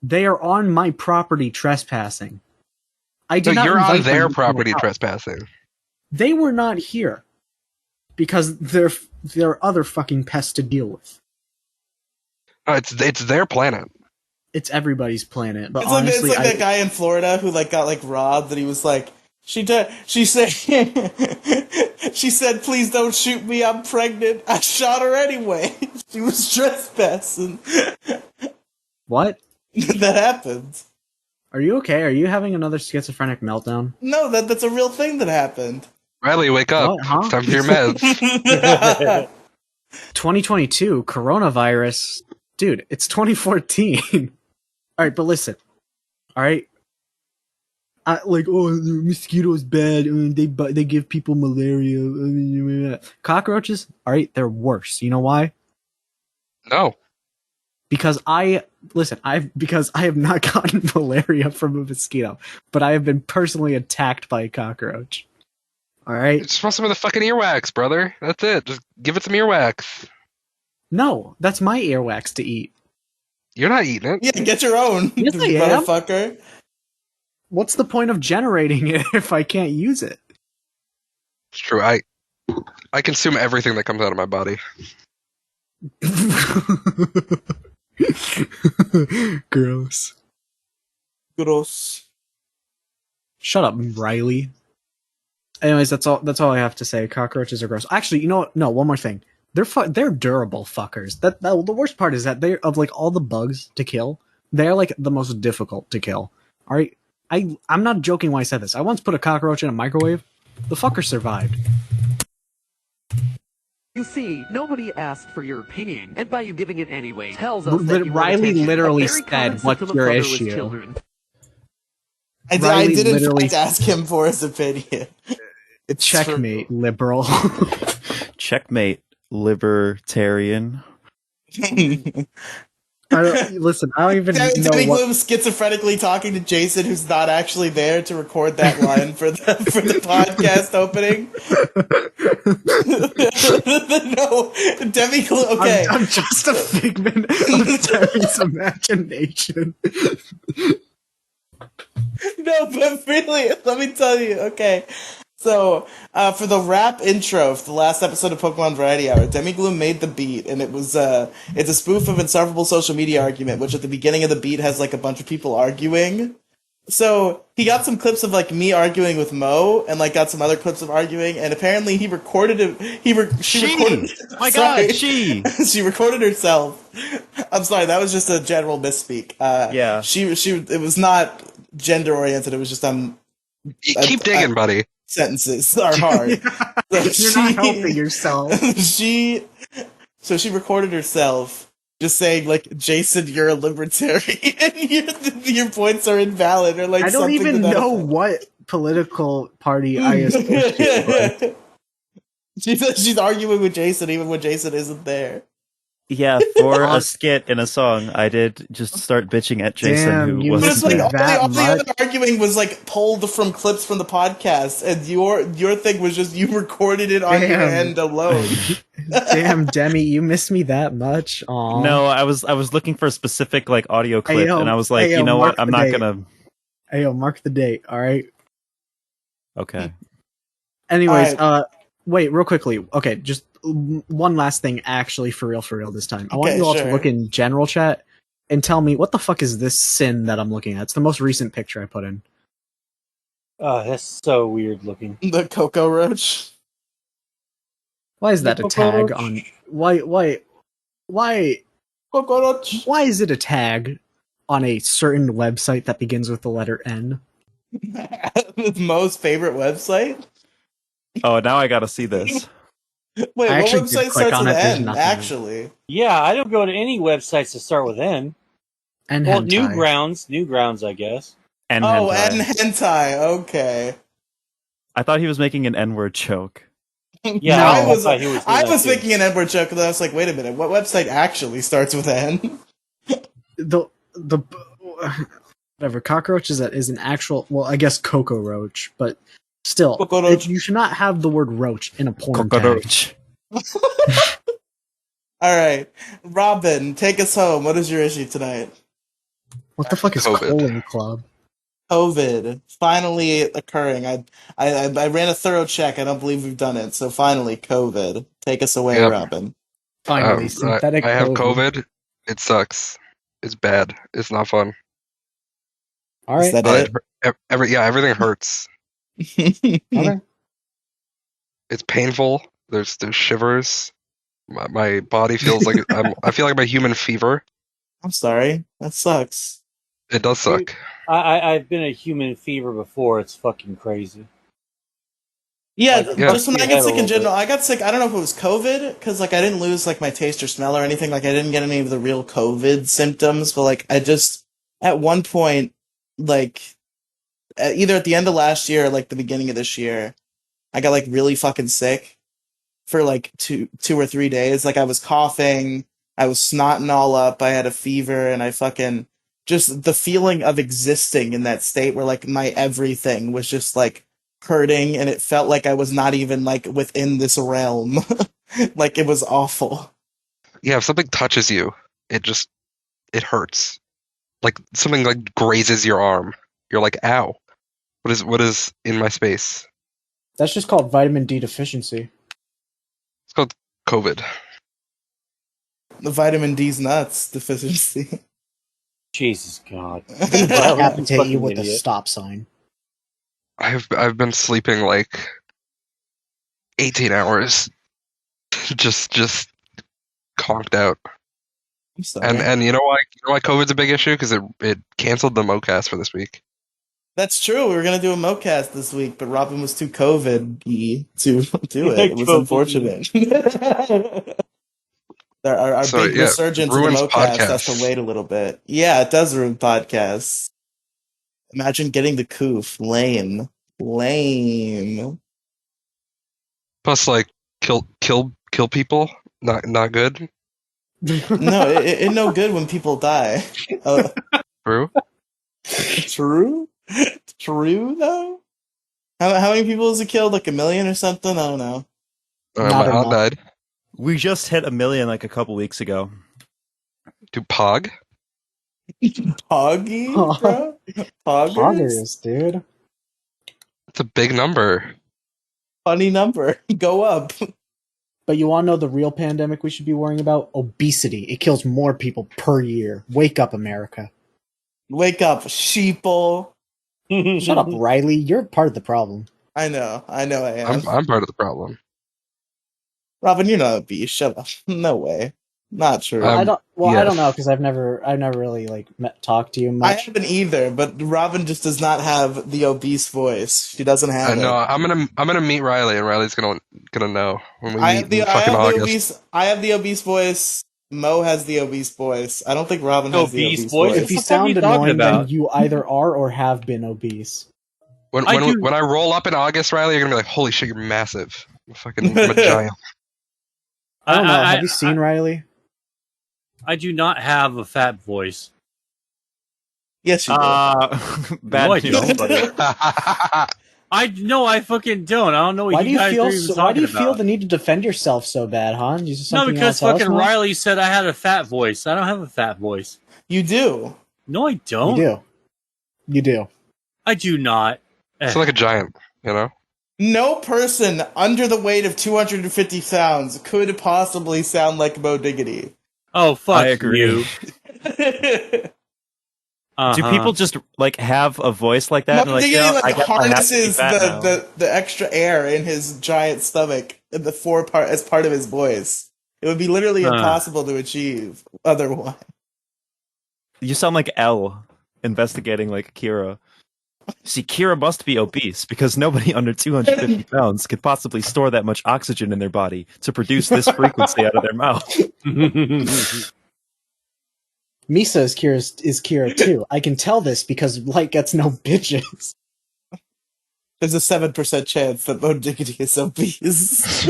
They are on my property trespassing. You're on their property trespassing. They were not here. Because there are other fucking pests to deal with. It's their planet. It's everybody's planet. But it's honestly, like that guy in Florida who like got like robbed, and he was like, she said, please don't shoot me, I'm pregnant. I shot her anyway. She was trespassing. What? That happened. Are you okay? Are you having another schizophrenic meltdown? No, that's a real thing that happened. Riely, wake up. What, huh? It's time for your meds. 2022, coronavirus. Dude, it's 2014. All right, but listen. All right. The mosquitoes bad. They give people malaria. Cockroaches, all right, they're worse. You know why? No. Because I have not gotten malaria from a mosquito, but I have been personally attacked by a cockroach. All right. It's supposed to be the fucking earwax, brother. That's it. Just give it some earwax. No, that's my earwax to eat. You're not eating it. Yeah, get your own, Yes, I am. motherfucker. What's the point of generating it if I can't use it? It's true. I consume everything that comes out of my body. Gross. Gross. Shut up, Riely. Anyways, that's all I have to say. Cockroaches are gross. Actually, you know what? No, one more thing. They're durable fuckers. The worst part is that they're, of like all the bugs to kill, they're like the most difficult to kill. All right, I'm not joking when I said this. I once put a cockroach in a microwave. The fucker survived. You see, nobody asked for your opinion, and by you giving it anyway, tells us that you want Riely attention. literally A very common said, "What's symptom of your fatherless issue?" children. I Riely did in literally- fact ask him for his opinion. It's Checkmate, liberal. Checkmate, libertarian. Listen, I don't even know Demi what. Gloom schizophrenically talking to Jason, who's not actually there to record that line for the podcast opening. No, Demi Gloom. Okay, I'm just a figment of Terry's imagination. No, but really, let me tell you. Okay, so for the rap intro for the last episode of Pokemon Variety Hour, Demi Gloom made the beat, and it was it's a spoof of Insufferable Social Media Argument, which at the beginning of the beat has like a bunch of people arguing. So he got some clips of like me arguing with Mo, and like got some other clips of arguing, and apparently he recorded it. She recorded. My Sorry. God, she. She recorded herself. I'm sorry, that was just a general misspeak. Yeah. She it was not gender oriented. It was just Keep digging, buddy. sentences are hard. You're not helping yourself. She recorded herself just saying like, "Jason, you're a libertarian. your points are invalid," or like I don't something even to that know effect. what political party I associate with. She's arguing with Jason even when Jason isn't there. Yeah, for a skit in a song, I did just start bitching at Jason, Damn, who you But wasn't it's like listened there. all that the other much? arguing was like pulled from clips from the podcast, and your thing was just you recorded it on your Damn. end alone. Damn, Demi, you miss me that much? Aw. No, I was looking for a specific like audio clip, yo, and I was like, hey, yo, you know mark what? I'm the not date. gonna. Hey, yo, mark the date, alright? Okay. Anyways, Alright. wait, real quickly. Okay, just one last thing, actually, for real this time. I want Okay, you all sure. to look in general chat and tell me, what the fuck is this sin that I'm looking at? It's the most recent picture I put in. Oh, that's so weird looking. The Coco Roach. Why is that a tag Cockroach. on... Why Coco Roach. Why is it a tag on a certain website that begins with the letter N? Mo's favorite website. Oh, now I gotta see this. Wait, I what actually did website click starts on with it, there's N? nothing. Actually, Yeah, I don't go to any websites that start with N. And Well, hentai. Newgrounds, I guess. And oh, hentai. N hentai. Okay. I thought he was making an N-word joke. Yeah, No. I was thought he was doing I that was too. making an N-word joke, and I was like, wait a minute, what website actually starts with N? The whatever, cockroaches that is an actual, well, I guess Coco Roach, but still, Coco Roach. you should not have the word roach in a porn tag. Cockroach. All right, Robin, take us home. What is your issue tonight? What the fuck is COVID. Colon Club? COVID finally occurring. I ran a thorough check. I don't believe we've done it. So finally, COVID. Take us away, Yep. Robin. Finally, synthetic I have COVID. It sucks. It's bad. It's not fun. All Is right. that it? Everything hurts. Okay. It's painful. There's shivers. My body feels like I feel like my human fever. I'm sorry. That sucks. It does suck. I've been a human fever before. It's fucking crazy. Yeah, Yeah. just when I Yeah, get a sick in little general, I got sick. I don't know if it was COVID because like I didn't lose like my taste or smell or anything. Like I didn't get any of the real COVID symptoms, but like I just at one point, like either at the end of last year or like the beginning of this year, I got like really fucking sick for like two or 3 days. Like I was coughing, I was snotting all up. I had a fever, and I fucking just the feeling of existing in that state where like my everything was just like hurting, and it felt like I was not even like within this realm. Like it was awful. Yeah, if something touches you, it hurts. Like something like grazes your arm. You're like, ow. What is in my space? That's just called vitamin D deficiency. It's called COVID. The vitamin D's nuts deficiency. Jesus God. Decapitate you with a idiot. stop sign. I've been sleeping like 18 hours. just conked out. I'm sorry. And you know why COVID's a big issue? Because it canceled the MoCast for this week. That's true. We were gonna do a MoCast this week, but Robin was too COVID-y to do it. It was unfortunate. Our So, big yeah, resurgence of the ruins MoCast has podcasts. to wait a little bit. Yeah, it does ruin podcasts. Imagine getting the coof. Lame. Lame. Plus, like, kill people. Not good. No, it no good when people die. True. True? True, though? How many people has it killed? Like 1 million or something? I don't know. Not My aunt enough. died. We just hit 1 million like a couple weeks ago. To Pog. Poggy, bro? Poggers? Poggers, dude. It's a big number. Funny number. Go up. But you want to know the real pandemic we should be worrying about? Obesity. It kills more people per year. Wake up, America. Wake up, sheeple. Shut up, Riley. You're part of the problem. I know I am. I'm part of the problem. Robin, you're not obese. Shut up. No way. Not true. Well, I Yes. don't know because I've never really like talked to you I much. haven't either, but Robin just does not have the obese voice. She doesn't have it. No, I'm gonna meet Riely, and Riley's gonna know when we I meet have the in fucking August. obese voice. Mo has the obese voice. I don't think Robin has the Obese obese voice? voice. If you What the fuck are sound you talking annoying, then about? you either are or have been obese. When I roll up in August, Riley, you're gonna be like, "Holy shit, you're massive! I'm a giant." I don't know. I- Have you seen Riley? I do not have a fat voice. Yes, you do. Bad No, I news, don't. buddy. I fucking don't. I don't know what Why you do you guys feel? are even Why do talking you feel about. the need to defend yourself so bad, huh? Is this No, something you because wanna tell us fucking more? Riley said I had a fat voice. I don't have a fat voice. You do. No, I don't. You do. You do. I do not. It's like a giant, you know. No person under the weight of 250 pounds could possibly sound like Mo Diggity. Oh, fuck I agree. you. Do people just like have a voice like that? Mo And like, Diggity I guess I have to be harnesses fat now. the extra air in his giant stomach in the forepart as part of his voice. It would be literally impossible to achieve otherwise. You sound like L investigating like Kira. See, Kira must be obese because nobody under 250 pounds could possibly store that much oxygen in their body to produce this frequency out of their mouth. Misa is Kira too. I can tell this because Light gets no bitches. There's a 7% chance that Mo Diggity is obese.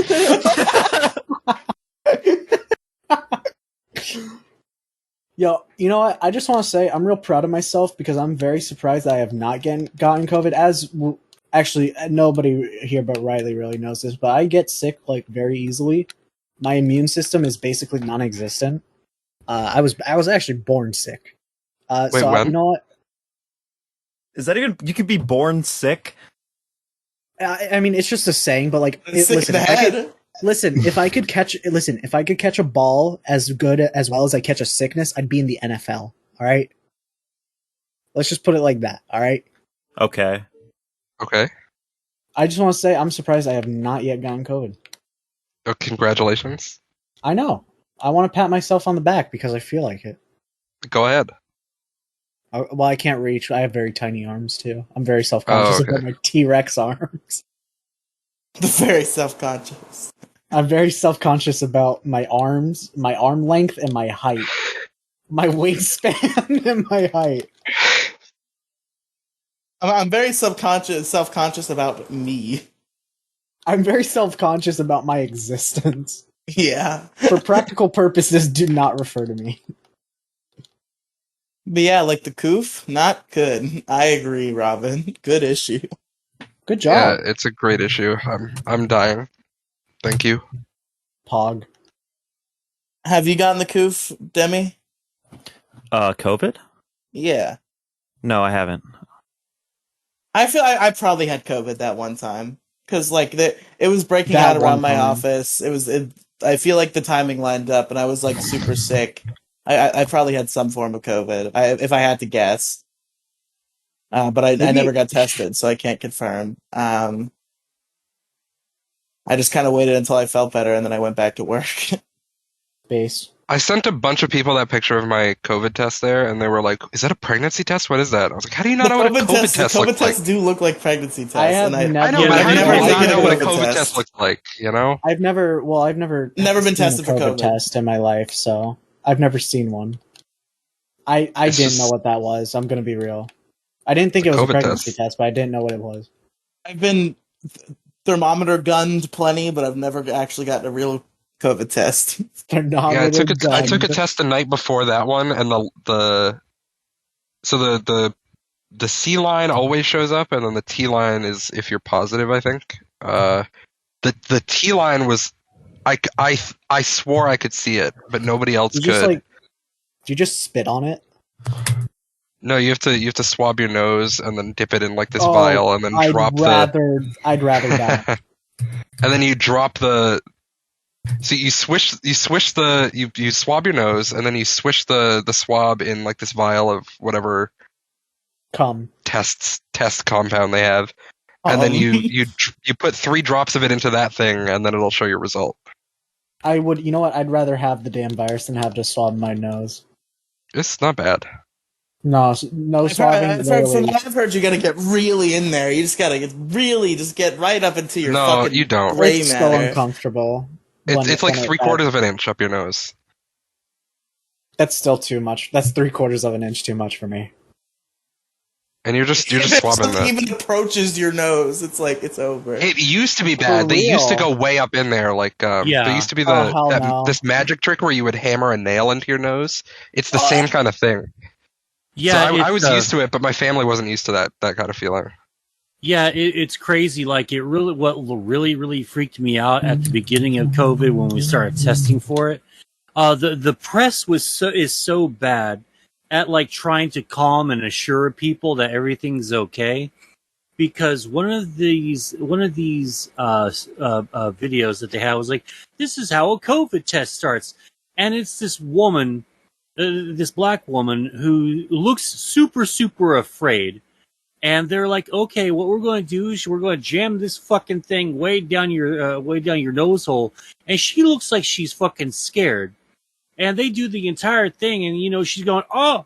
Yo, you know what? I just want to say I'm real proud of myself because I'm very surprised that I have not gotten COVID. Actually, nobody here but Riley really knows this, but I get sick like very easily. My immune system is basically non-existent. I was actually born sick. Wait, so when? you know what? Is that even? You could be born sick. I mean, it's just a saying, but like, Sick in the head. if I could catch a ball as well as I catch a sickness, I'd be in the NFL. All right, let's just put it like that. All right. Okay. Okay. I just want to say I'm surprised I have not yet gotten COVID. Oh, congratulations. I know. I want to pat myself on the back because I feel like it. Go ahead. Well, I can't reach. I have very tiny arms too. I'm very self-conscious about my T-Rex arms. Very self-conscious. I'm very self-conscious about my arms, my arm length, and my height. My wingspan and my height. I'm very self-conscious about me. I'm very self-conscious about my existence. Yeah. For practical purposes, do not refer to me. But yeah, like the coof, not good. I agree, Robin. Good issue. Good Yeah, job, it's a great issue. I'm dying. Thank you. Pog. Have you gotten the coof, Demi? COVID? Yeah. No, I haven't. I feel I probably had COVID that one time because like it was breaking That out one around my time. office. I feel like the timing lined up, and I was like super sick. I probably had some form of COVID. If I had to guess, but I never Maybe got tested, so I can't confirm. I just kind of waited until I felt better, and then I went back to work. base. I sent a bunch of people that picture of my COVID test there, and they were like, "Is that a pregnancy test? What is that?" I was like, "How do you not know what a COVID test the COVID looks like?" tests do look like pregnancy tests, I have and I I know, never. but I've how do you never not taken a know what a COVID COVID test. test looks like? You know? I've never Never been seen tested a for COVID COVID. test in my life, so I've never seen one. I It's didn't just know what that was. I'm gonna be real. I didn't think a it was a COVID pregnancy test. test, but I didn't know what it was. I've been thermometer gunned plenty, but I've never actually gotten a real COVID test. Yeah, I Thermometer took a gun. test the night before that one, and the C line always shows up, and then the T line is if you're positive. I think. The T line was I swore I could see it, but nobody else You just could. like, do you just spit on it? No, you have to swab your nose and then dip it in like this Oh, vial, and then I'd drop rather that. and then you drop the. So you swab your nose, and then you swish the swab in like this vial of whatever Come. test compound they have, and then you put 3 drops of it into that thing, and then it'll show your result. I would. You know what? I'd rather have the damn virus than have to swab my nose. It's not bad. No, no swabbing. From what I've heard, you gotta get really in there. You just gotta get right up into your No, fucking you don't. gray It's so matter. uncomfortable. It's like 3/4 of an inch up your nose. That's still too much. That's 3/4 of an inch too much for me. And you're just If swabbing something that. even approaches your nose, it's like it's over. It used to be bad. For They used to real? go way up in there. Like there used to be Oh, hell no. this magic trick where you would hammer a nail into your nose. It's the same kind of thing. Yeah, so I was used to it, but my family wasn't used to that kind of feeling. Yeah, it's crazy. Like what really freaked me out at the beginning of COVID when we started testing for it. The press is so bad at like trying to calm and assure people that everything's okay, because one of these videos that they had was like, this is how a COVID test starts, and it's this woman, this black woman who looks super afraid. And they're like, okay, what we're going to do is we're going to jam this fucking thing way down your nose hole. And she looks like she's fucking scared. And they do the entire thing, and she's going, oh,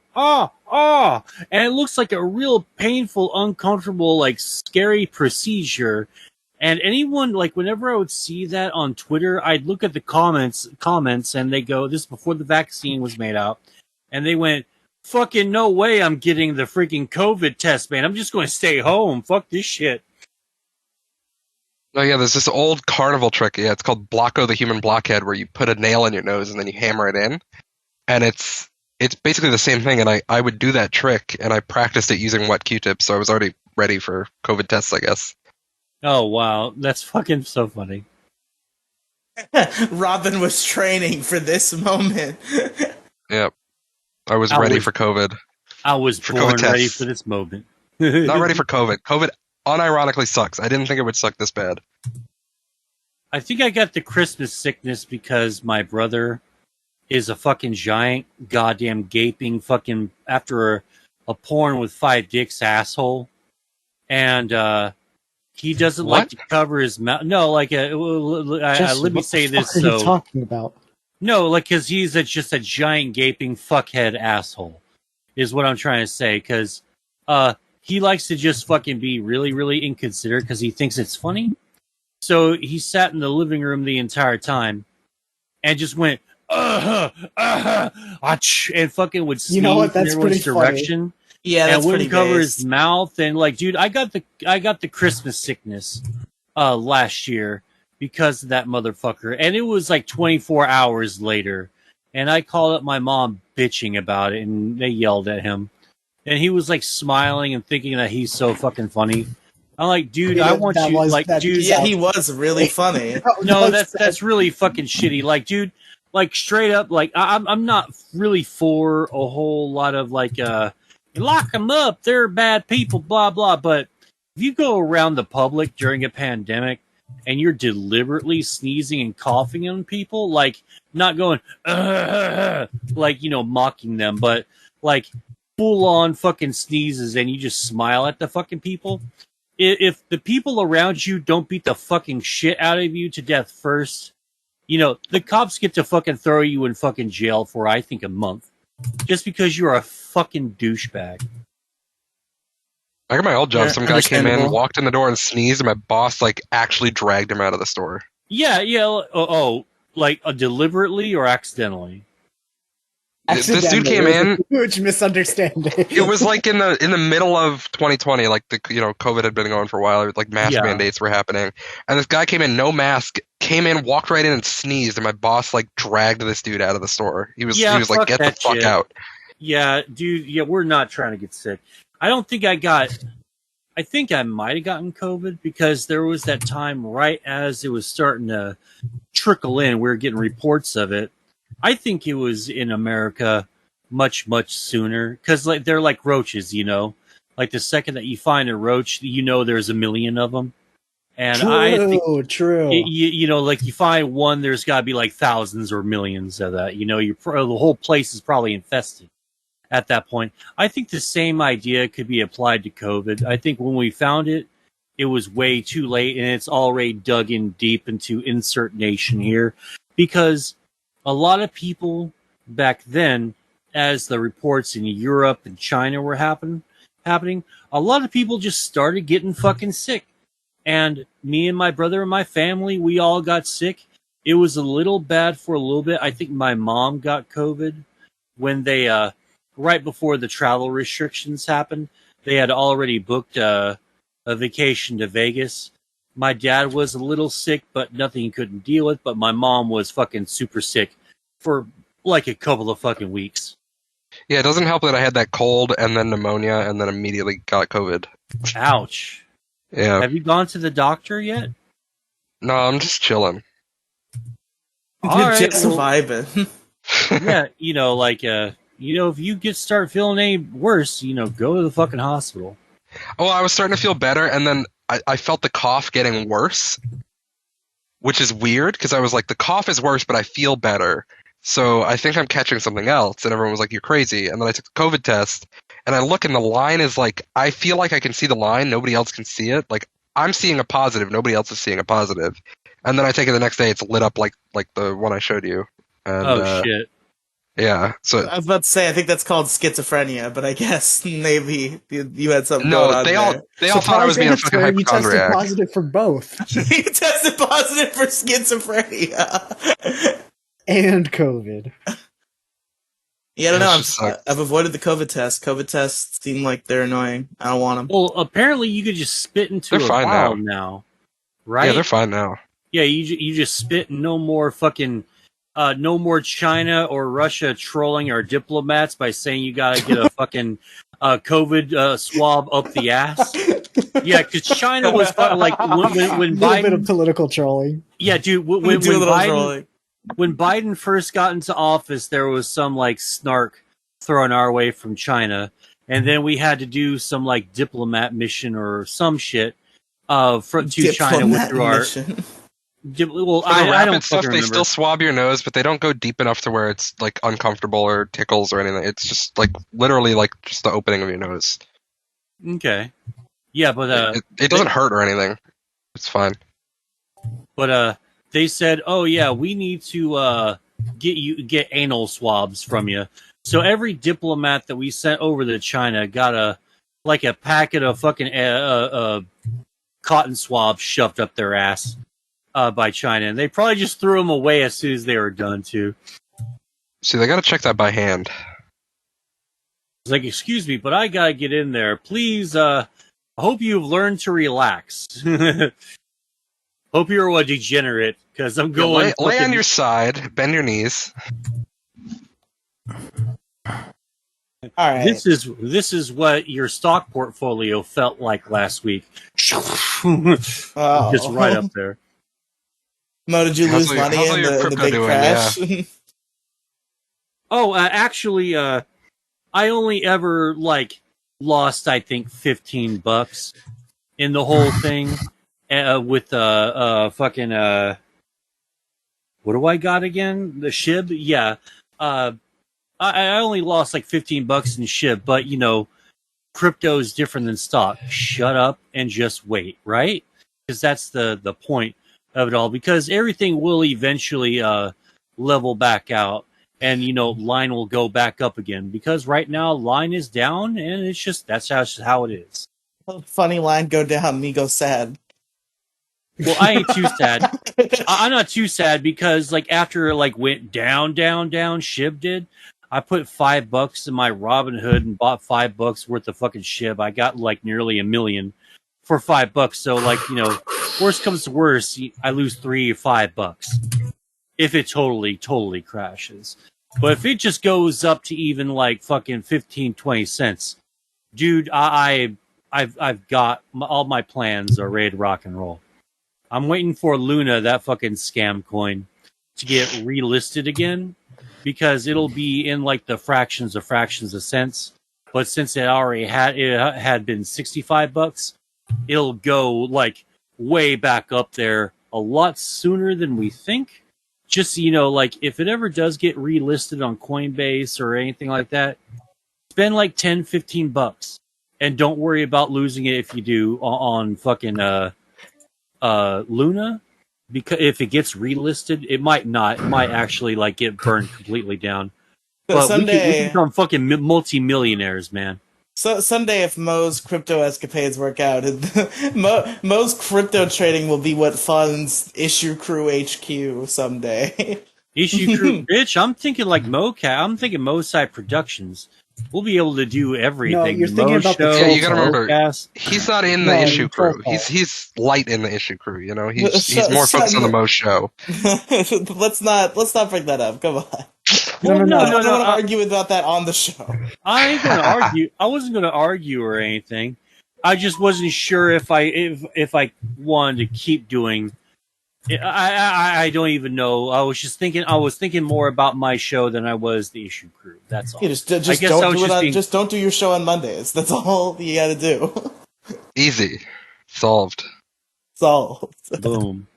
and it looks like a real painful, uncomfortable, like scary procedure. And anyone, like, whenever I would see that on Twitter, I'd look at the comments, and they go, this is before the vaccine was made out, and they went, fucking no way I'm getting the freaking COVID test, man. I'm just going to stay home. Fuck this shit. Oh yeah, there's this old carnival trick. Yeah, it's called Blocko the Human Blockhead, where you put a nail in your nose and then you hammer it in, and it's basically the same thing. And I would do that trick, and I practiced it using wet Q-tips, so I was already ready for COVID tests, I guess. Oh wow, that's fucking so funny. Robin was training for this moment. Yep. I was ready for COVID. I was for born COVID ready tests. for this moment. Not ready for COVID. COVID unironically sucks. I didn't think it would suck this bad. I think I got the Christmas sickness because my brother is a fucking giant, goddamn gaping fucking after a porn with 5 dicks asshole, and he doesn't like to cover his mouth. No, like let me say this. What are you talking about? No, like because he's just a giant gaping fuckhead asshole, is what I'm trying to say. Because he likes to just fucking be really inconsiderate because he thinks it's funny. So he sat in the living room the entire time and just went and fucking would sneeze You know what? That's in everyone's pretty direction. funny. Yeah, and that's wouldn't pretty cover based. his mouth. And like, dude, I got the Christmas sickness last year. because of that motherfucker. And it was like 24 hours later. And I called up my mom bitching about it, and they yelled at him. And he was like smiling and thinking that he's so fucking funny. I'm like, dude, I want you, like, dude. Yeah, he was really funny. No, that's really fucking shitty. Like, dude, like straight up, like I'm not really for a whole lot of like, lock them up, they're bad people, blah blah. But if you go around the public during a pandemic and you're deliberately sneezing and coughing on people, like not going, like, you know, mocking them, but like full on fucking sneezes and you just smile at the fucking people. If the people around you don't beat the fucking shit out of you to death first, you know, the cops get to fucking throw you in fucking jail for, I think, a month. Just because you're a fucking douchebag. I got my old job. Some guy came in, walked in the door and sneezed, and my boss, like, actually dragged him out of the store. Yeah. Like, deliberately or accidentally? This dude came in. Huge misunderstanding. It was like in the middle of 2020, like COVID had been going for a while, like mask mandates were happening, and this guy came in, no mask, came in, walked right in and sneezed, and my boss like dragged this dude out of the store. He was like, get the fuck out. Yeah, dude. Yeah, we're not trying to get sick. I think I might have gotten COVID because there was that time right as it was starting to trickle in. We were getting reports of it. I think it was in America much, much sooner because like they're like roaches, you know. Like the second that you find a roach, you know there's a million of them. And I think, true. You know, like you find one, there's got to be like thousands or millions of that. You know, the whole place is probably infested at that point. I think the same idea could be applied to COVID. I think when we found it, it was way too late, and it's already dug in deep into insert nation here because a lot of people back then, as the reports in Europe and China were happening, a lot of people just started getting fucking sick. And me and my brother and my family, we all got sick. It was a little bad for a little bit. I think my mom got COVID when they, right before the travel restrictions happened. They had already booked a vacation to Vegas. My dad was a little sick, but nothing he couldn't deal with. But my mom was fucking super sick for like a couple of fucking weeks. Yeah, it doesn't help that I had that cold and then pneumonia and then immediately got COVID. Ouch. Yeah. Have you gone to the doctor yet? No, I'm just chilling. Just vibing. Yeah, you know, like, you know, if you start feeling any worse, you know, go to the fucking hospital. Oh, I was starting to feel better, and then I felt the cough getting worse, which is weird, because I was like, the cough is worse, but I feel better. So I think I'm catching something else, and everyone was like, you're crazy. And then I took the COVID test, and I look, and the line is like, I feel like I can see the line, nobody else can see it. Like, I'm seeing a positive, nobody else is seeing a positive. And then I take it the next day, it's lit up like the one I showed you. And, shit. Yeah, so I was about to say, I think that's called schizophrenia, but I guess maybe you had something going on they there. all thought I was being a fucking You tested hypochondriac. positive for both. You tested positive for schizophrenia. And COVID. Yeah, I don't know. That just I've avoided the COVID test. COVID tests seem like they're annoying. I don't want them. Well, apparently you could just spit into They're a fine vial now, right? Yeah, they're fine now. Yeah, you just spit and no more fucking, no more China or Russia trolling our diplomats by saying you gotta get a fucking COVID swab up the ass. Yeah, because China was like when A Biden, little bit of political trolling. yeah, dude, when Biden first got into office, there was some like snark thrown our way from China, and then we had to do some like diplomat mission or some shit to China through our. Well, I don't stuff. remember. They still swab your nose, but they don't go deep enough to where it's like uncomfortable or tickles or anything. It's just like literally like just the opening of your nose. Okay. Yeah, but it doesn't hurt or anything. It's fine. But they said, "Oh yeah, we need to get anal swabs from you." So every diplomat that we sent over to China got a packet of fucking cotton swabs shoved up their ass by China, and they probably just threw them away as soon as they were done too. See, they got to check that by hand. It's like, excuse me, but I gotta get in there, please. I hope you've learned to relax. Hope you're a degenerate, because I'm Yeah, going. lay on your side, bend your knees. All right. This is what your stock portfolio felt like last week. Just right up there. Mo, did you lose money how's all in your the crypto big doing? crash? Yeah. Oh, actually, I only ever lost, I think, $15 in the whole thing. With fucking what do I got again? The SHIB, yeah. I only lost like $15 in SHIB, but crypto is different than stock. Shut up and just wait, right? Because that's the point of it all. Because everything will eventually level back out, and line will go back up again. Because right now line is down, and it's just that's how it is. Funny line, go down, me go sad. Well, I ain't too sad. I'm not too sad because after it went down, SHIB did. I put $5 in my Robinhood and bought $5 worth of fucking SHIB. I got nearly $1 million for $5. So worst comes to worst, I lose $3 or $5 if it totally crashes. But if it just goes up to even fucking 15-20 cents, dude, I've got all my plans are ready to rock and roll. I'm waiting for Luna, that fucking scam coin, to get relisted again, because it'll be in the fractions of cents. But since it already had been $65, it'll go way back up there a lot sooner than we think. Just if it ever does get relisted on Coinbase or anything like that, spend $10-15, and don't worry about losing it if you do on fucking Luna, because if it gets relisted, it might not. It might actually get burned completely down. But we can become fucking multi-millionaires, man. So someday, if Mo's crypto escapades work out, Mo's crypto trading will be what funds Issue Crew HQ someday. Issue Crew, bitch. I'm thinking MoCat. I'm thinking Mosai Productions. We'll be able to do everything. No, you're thinking about the Yeah, you gotta remember, Mocast. he's not in the issue crew. He's light in the issue crew. He's more focused on the Mo show. Let's not bring that up. Come on. Well, no, I don't want to argue about that on the show. I ain't gonna argue. I wasn't gonna argue or anything. I just wasn't sure if I wanted to keep doing. I don't even know. I was thinking more about my show than I was the issue crew. That's all. Yeah, just don't do your show on Mondays. That's all you got to do. Easy, solved. Boom.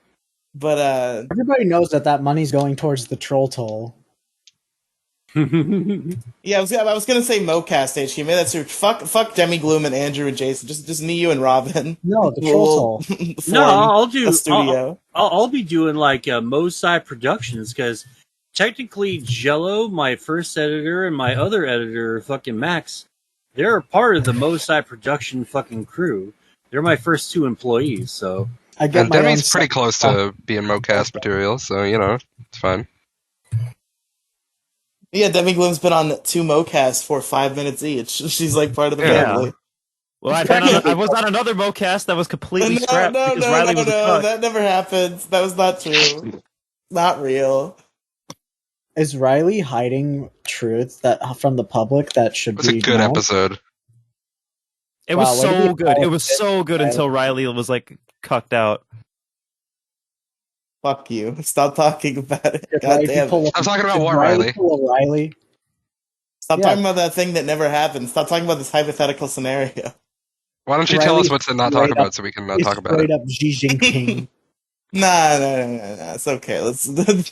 But everybody knows that money's going towards the troll toll. Yeah, I was gonna say Mocast HQ. Maybe that's your fuck Demi Gloom and Andrew and Jason. Just me, you, and Robin. No, the troll toll. No, I'll do a studio. I'll be doing Mosai Productions, because technically Jello, my first editor, and my other editor, fucking Max, they're a part of the Mosai Production fucking crew. They're my first 2 employees, so. And Demi's pretty close to being Mocast material, so it's fine. Yeah, Demi Gloom's been on 2 Mocasts for 5 minutes each. She's part of the family. Well, I was on another Mocast that was completely scrapped because Riely was a cuck. That never happened. That was not true. Not real. Is Riely hiding truths from the public that should be? It was a good episode. It was so good. It was so good until Riely was cucked out. Fuck you. Stop talking about it. God damn it. Stop talking about what, Riely? Riely? Stop talking about that thing that never happened. Stop talking about this hypothetical scenario. Why don't you tell us what to not talk about so we can not talk about it? Straight up Xi Jinping. Nah. It's okay. Let's. Demi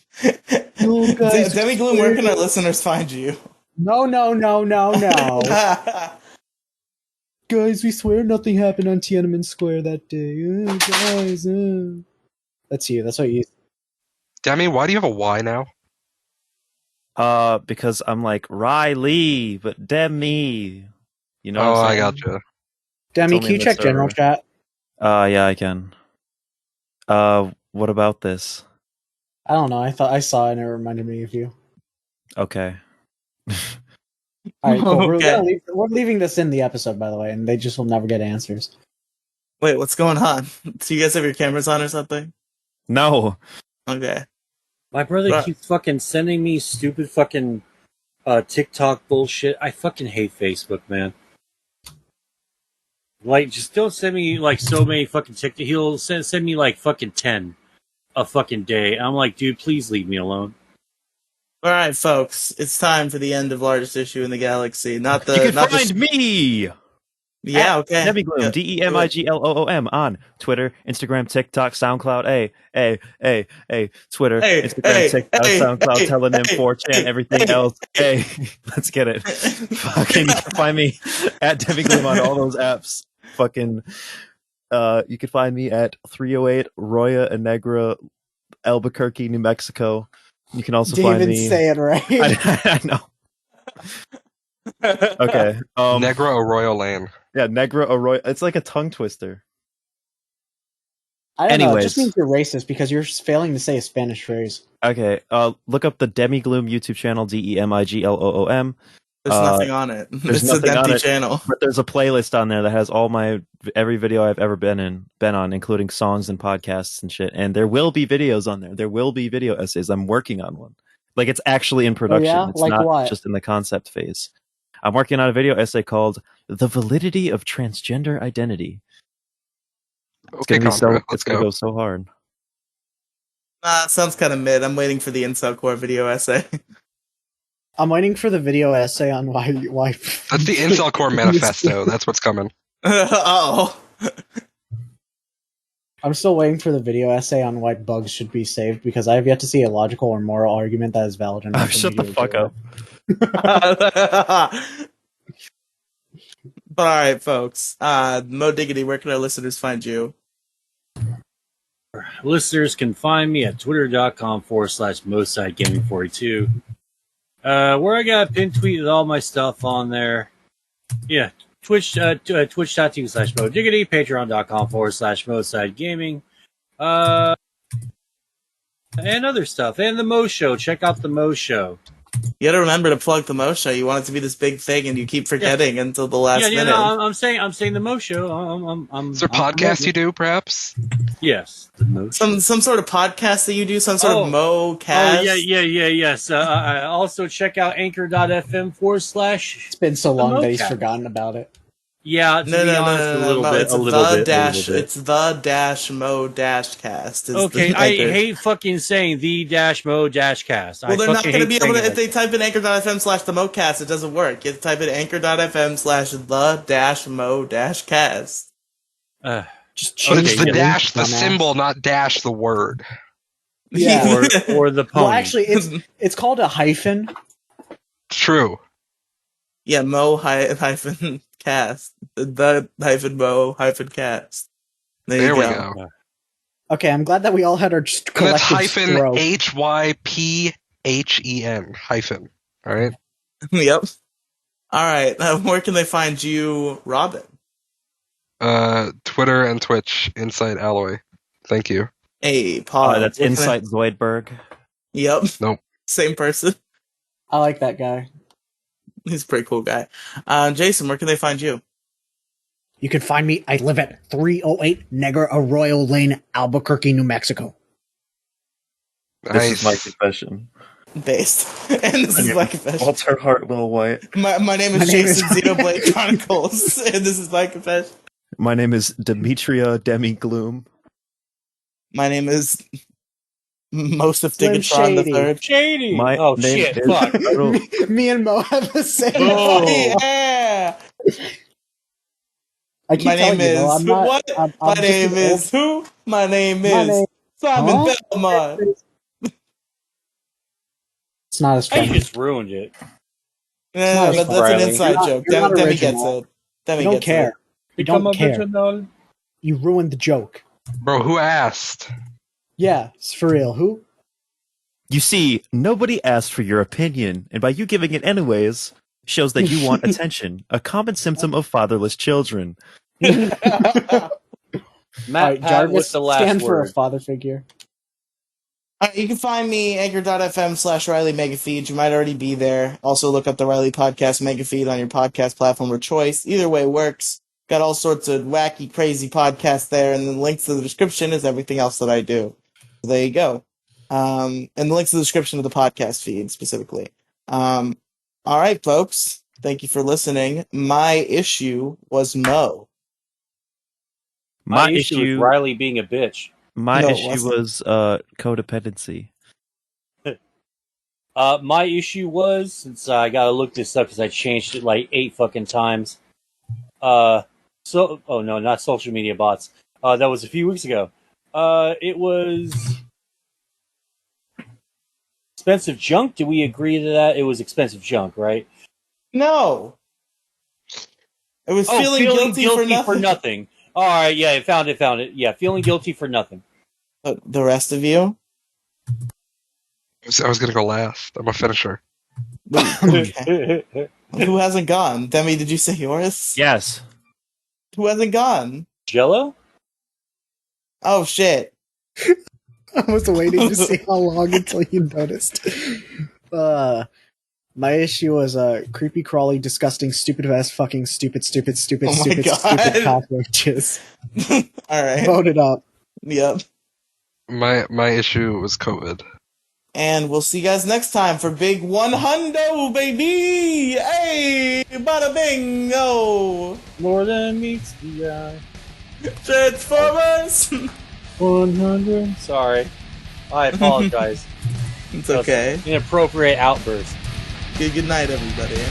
Gloom, where can our listeners find you? No. Guys, we swear nothing happened on Tiananmen Square that day. Guys, That's you. That's what you. Demi, why do you have a Y now? Because I'm Riely, but Demi. You know. Oh, I gotcha. Demi, can you check general chat? Yeah, I can. What about this? I don't know. I thought I saw it and it reminded me of you. Okay. All right, cool. We're leaving this in the episode, by the way, and they just will never get answers. Wait, what's going on? Do you guys have your cameras on or something? No. Okay. My brother Right. keeps fucking sending me stupid fucking TikTok bullshit. I fucking hate Facebook, man. Like, just don't send me like so many fucking TikTok. He'll send me like fucking 10 a fucking day. I'm like, dude, please leave me alone. All right, folks. It's time for the end of largest issue in the galaxy. Not the. You can not find the me. Yeah. At Okay. Demigloom, Yeah, DEMIGLOOM on Twitter, Instagram, TikTok, SoundCloud, Twitter, Hey, Instagram, hey, TikTok, hey, SoundCloud, hey, Telenym, hey, 4chan, hey, everything hey. else. Let's get it. Fucking, you can find me at Demigloom on all those apps. Fucking, you can find me at 308 Roya and Negra, Albuquerque, New Mexico. You can also Didn't find even me. say it right. I know. Okay. Negra Arroyo Lane. Yeah, Negra Arroyo. It's like a tongue twister. I don't know. It Anyways. just means you're racist because you're failing to say a Spanish phrase. Okay, look up the Demigloom YouTube channel, DEMIGLOOM. There's nothing on it. There's It's an nothing on empty it, channel. but there's a playlist on there that has all every video I've ever been on, including songs and podcasts and shit. And there will be videos on there. There will be video essays. I'm working on one. Like, it's actually in production. yeah? It's Like not what? just in the concept phase. I'm working on a video essay called "The Validity of Transgender Identity." It's Okay, gonna be Contra, so. let's It's gonna go. go so hard. Sounds kind of mid. I'm waiting for the Incel Core video essay. I'm waiting for the video essay on why. That's the Incel Core manifesto. That's what's coming. Oh. I'm still waiting for the video essay on why bugs should be saved because I have yet to see a logical or moral argument that is valid enough. Shut the fuck up. But all right, folks. Mo Diggity, where can our listeners find you? Listeners can find me at twitter.com/MosideGaming42, where I got a pin tweet with all my stuff on there. Yeah, twitch.tv/MoDiggity, patreon.com/MosideGaming, and other stuff. And the Mo Show. Check out the Mo Show. You gotta remember to plug the Mo Show. You want it to be this big thing, and you keep forgetting until the last minute. No, I'm saying the Mo Show. Is there a podcast you do, perhaps? Yes, the Mo Show. Some sort of podcast that you do, some sort of Mo cast. Oh, yes. I also check out anchor.fm /. It's been so long that he's Mocap. forgotten about it. Yeah, to be honest, a little bit. It's the dash Mo dash cast. Okay, I hate fucking saying the dash Mo dash cast. Well, they're not going to be able to, if they type in anchor.fm / the Mocast, it doesn't work. You have to type in anchor.fm / the dash Mo dash cast. Just But change it's the the dash, the dumbass. symbol, not dash the word. Yeah. or the pony. Well, actually, it's called a hyphen. True. Yeah, Mo hyphen cast. The hyphen Mo hyphen cast. There we go. Okay, I'm glad that we all had our just And it's collective hyphen stroke. HYPHEN hyphen. All right. Yep. All right. Where can they find you, Robin? Twitter and Twitch, Insight Alloy. Thank you. Hey, Paul. That's Insight Zoidberg. Yep. Nope. Same person. I like that guy. He's a pretty cool guy. Jason, where can they find you? You can find me. I live at 308 Negra Arroyo Lane, Albuquerque, New Mexico. Nice. This is my confession. Based. And this is my confession. Walter Hart, Will White. My name is Jason Xenoblade Chronicles, and this is my confession. My name is Demetria Demi Gloom. My name is Most of Slim Digatron the Shady. Third. Shady. My Oh name shit! is- Fuck. Me and Mo have the same. Oh, name. yeah! I keep My telling name you, Mo, is I'm not, what? I'm My just name an is who? My name My is name- Simon Huh? Belmont. It's not as I funny. just ruined it. Yeah, It's not that's an Riely. inside You're not- joke. you're not Demi gets original. it. Demi You don't gets care. it. You don't care. original. You ruined the joke. Bro, who asked? Yeah, it's for real. Who? You see, nobody asked for your opinion, and by you giving it anyways, shows that you want attention, a common symptom of fatherless children. Matt All right, Pat Jarvis, with the last stand for a word. father figure. You can find me anchor.fm / Riely Megafeed. You might already be there. Also look up the Riely Podcast Megafeed on your podcast platform of choice. Either way works. Got all sorts of wacky, crazy podcasts there, and the links to the description is everything else that I do. There you go. And the link's in the description of the podcast feed specifically. All right, folks. Thank you for listening. My issue was Mo. My issue is Riely being a bitch. My issue was codependency. My issue was, since I gotta look this up because I changed it like 8 fucking times. Oh no, not social media bots. That was a few weeks ago. It was expensive junk. Do we agree to that? It was expensive junk, right? No. It was feeling guilty for nothing. All right, yeah, found it. Yeah, feeling guilty for nothing. The rest of you? I was gonna go last. I'm a finisher. Okay. Who hasn't gone? Demi, did you say yours? Yes. Who hasn't gone? Jello? Oh, shit. I was waiting to see how long until you noticed. My issue was creepy, crawly, disgusting, stupid ass, fucking stupid cockroaches. All right. Voted up. Yep. My issue was COVID. And we'll see you guys next time for Big 100, baby! Hey! Bada bingo! More than meets the eye. Transformers! 100. Sorry. I apologize. It's okay. Inappropriate outburst. Good night, everybody.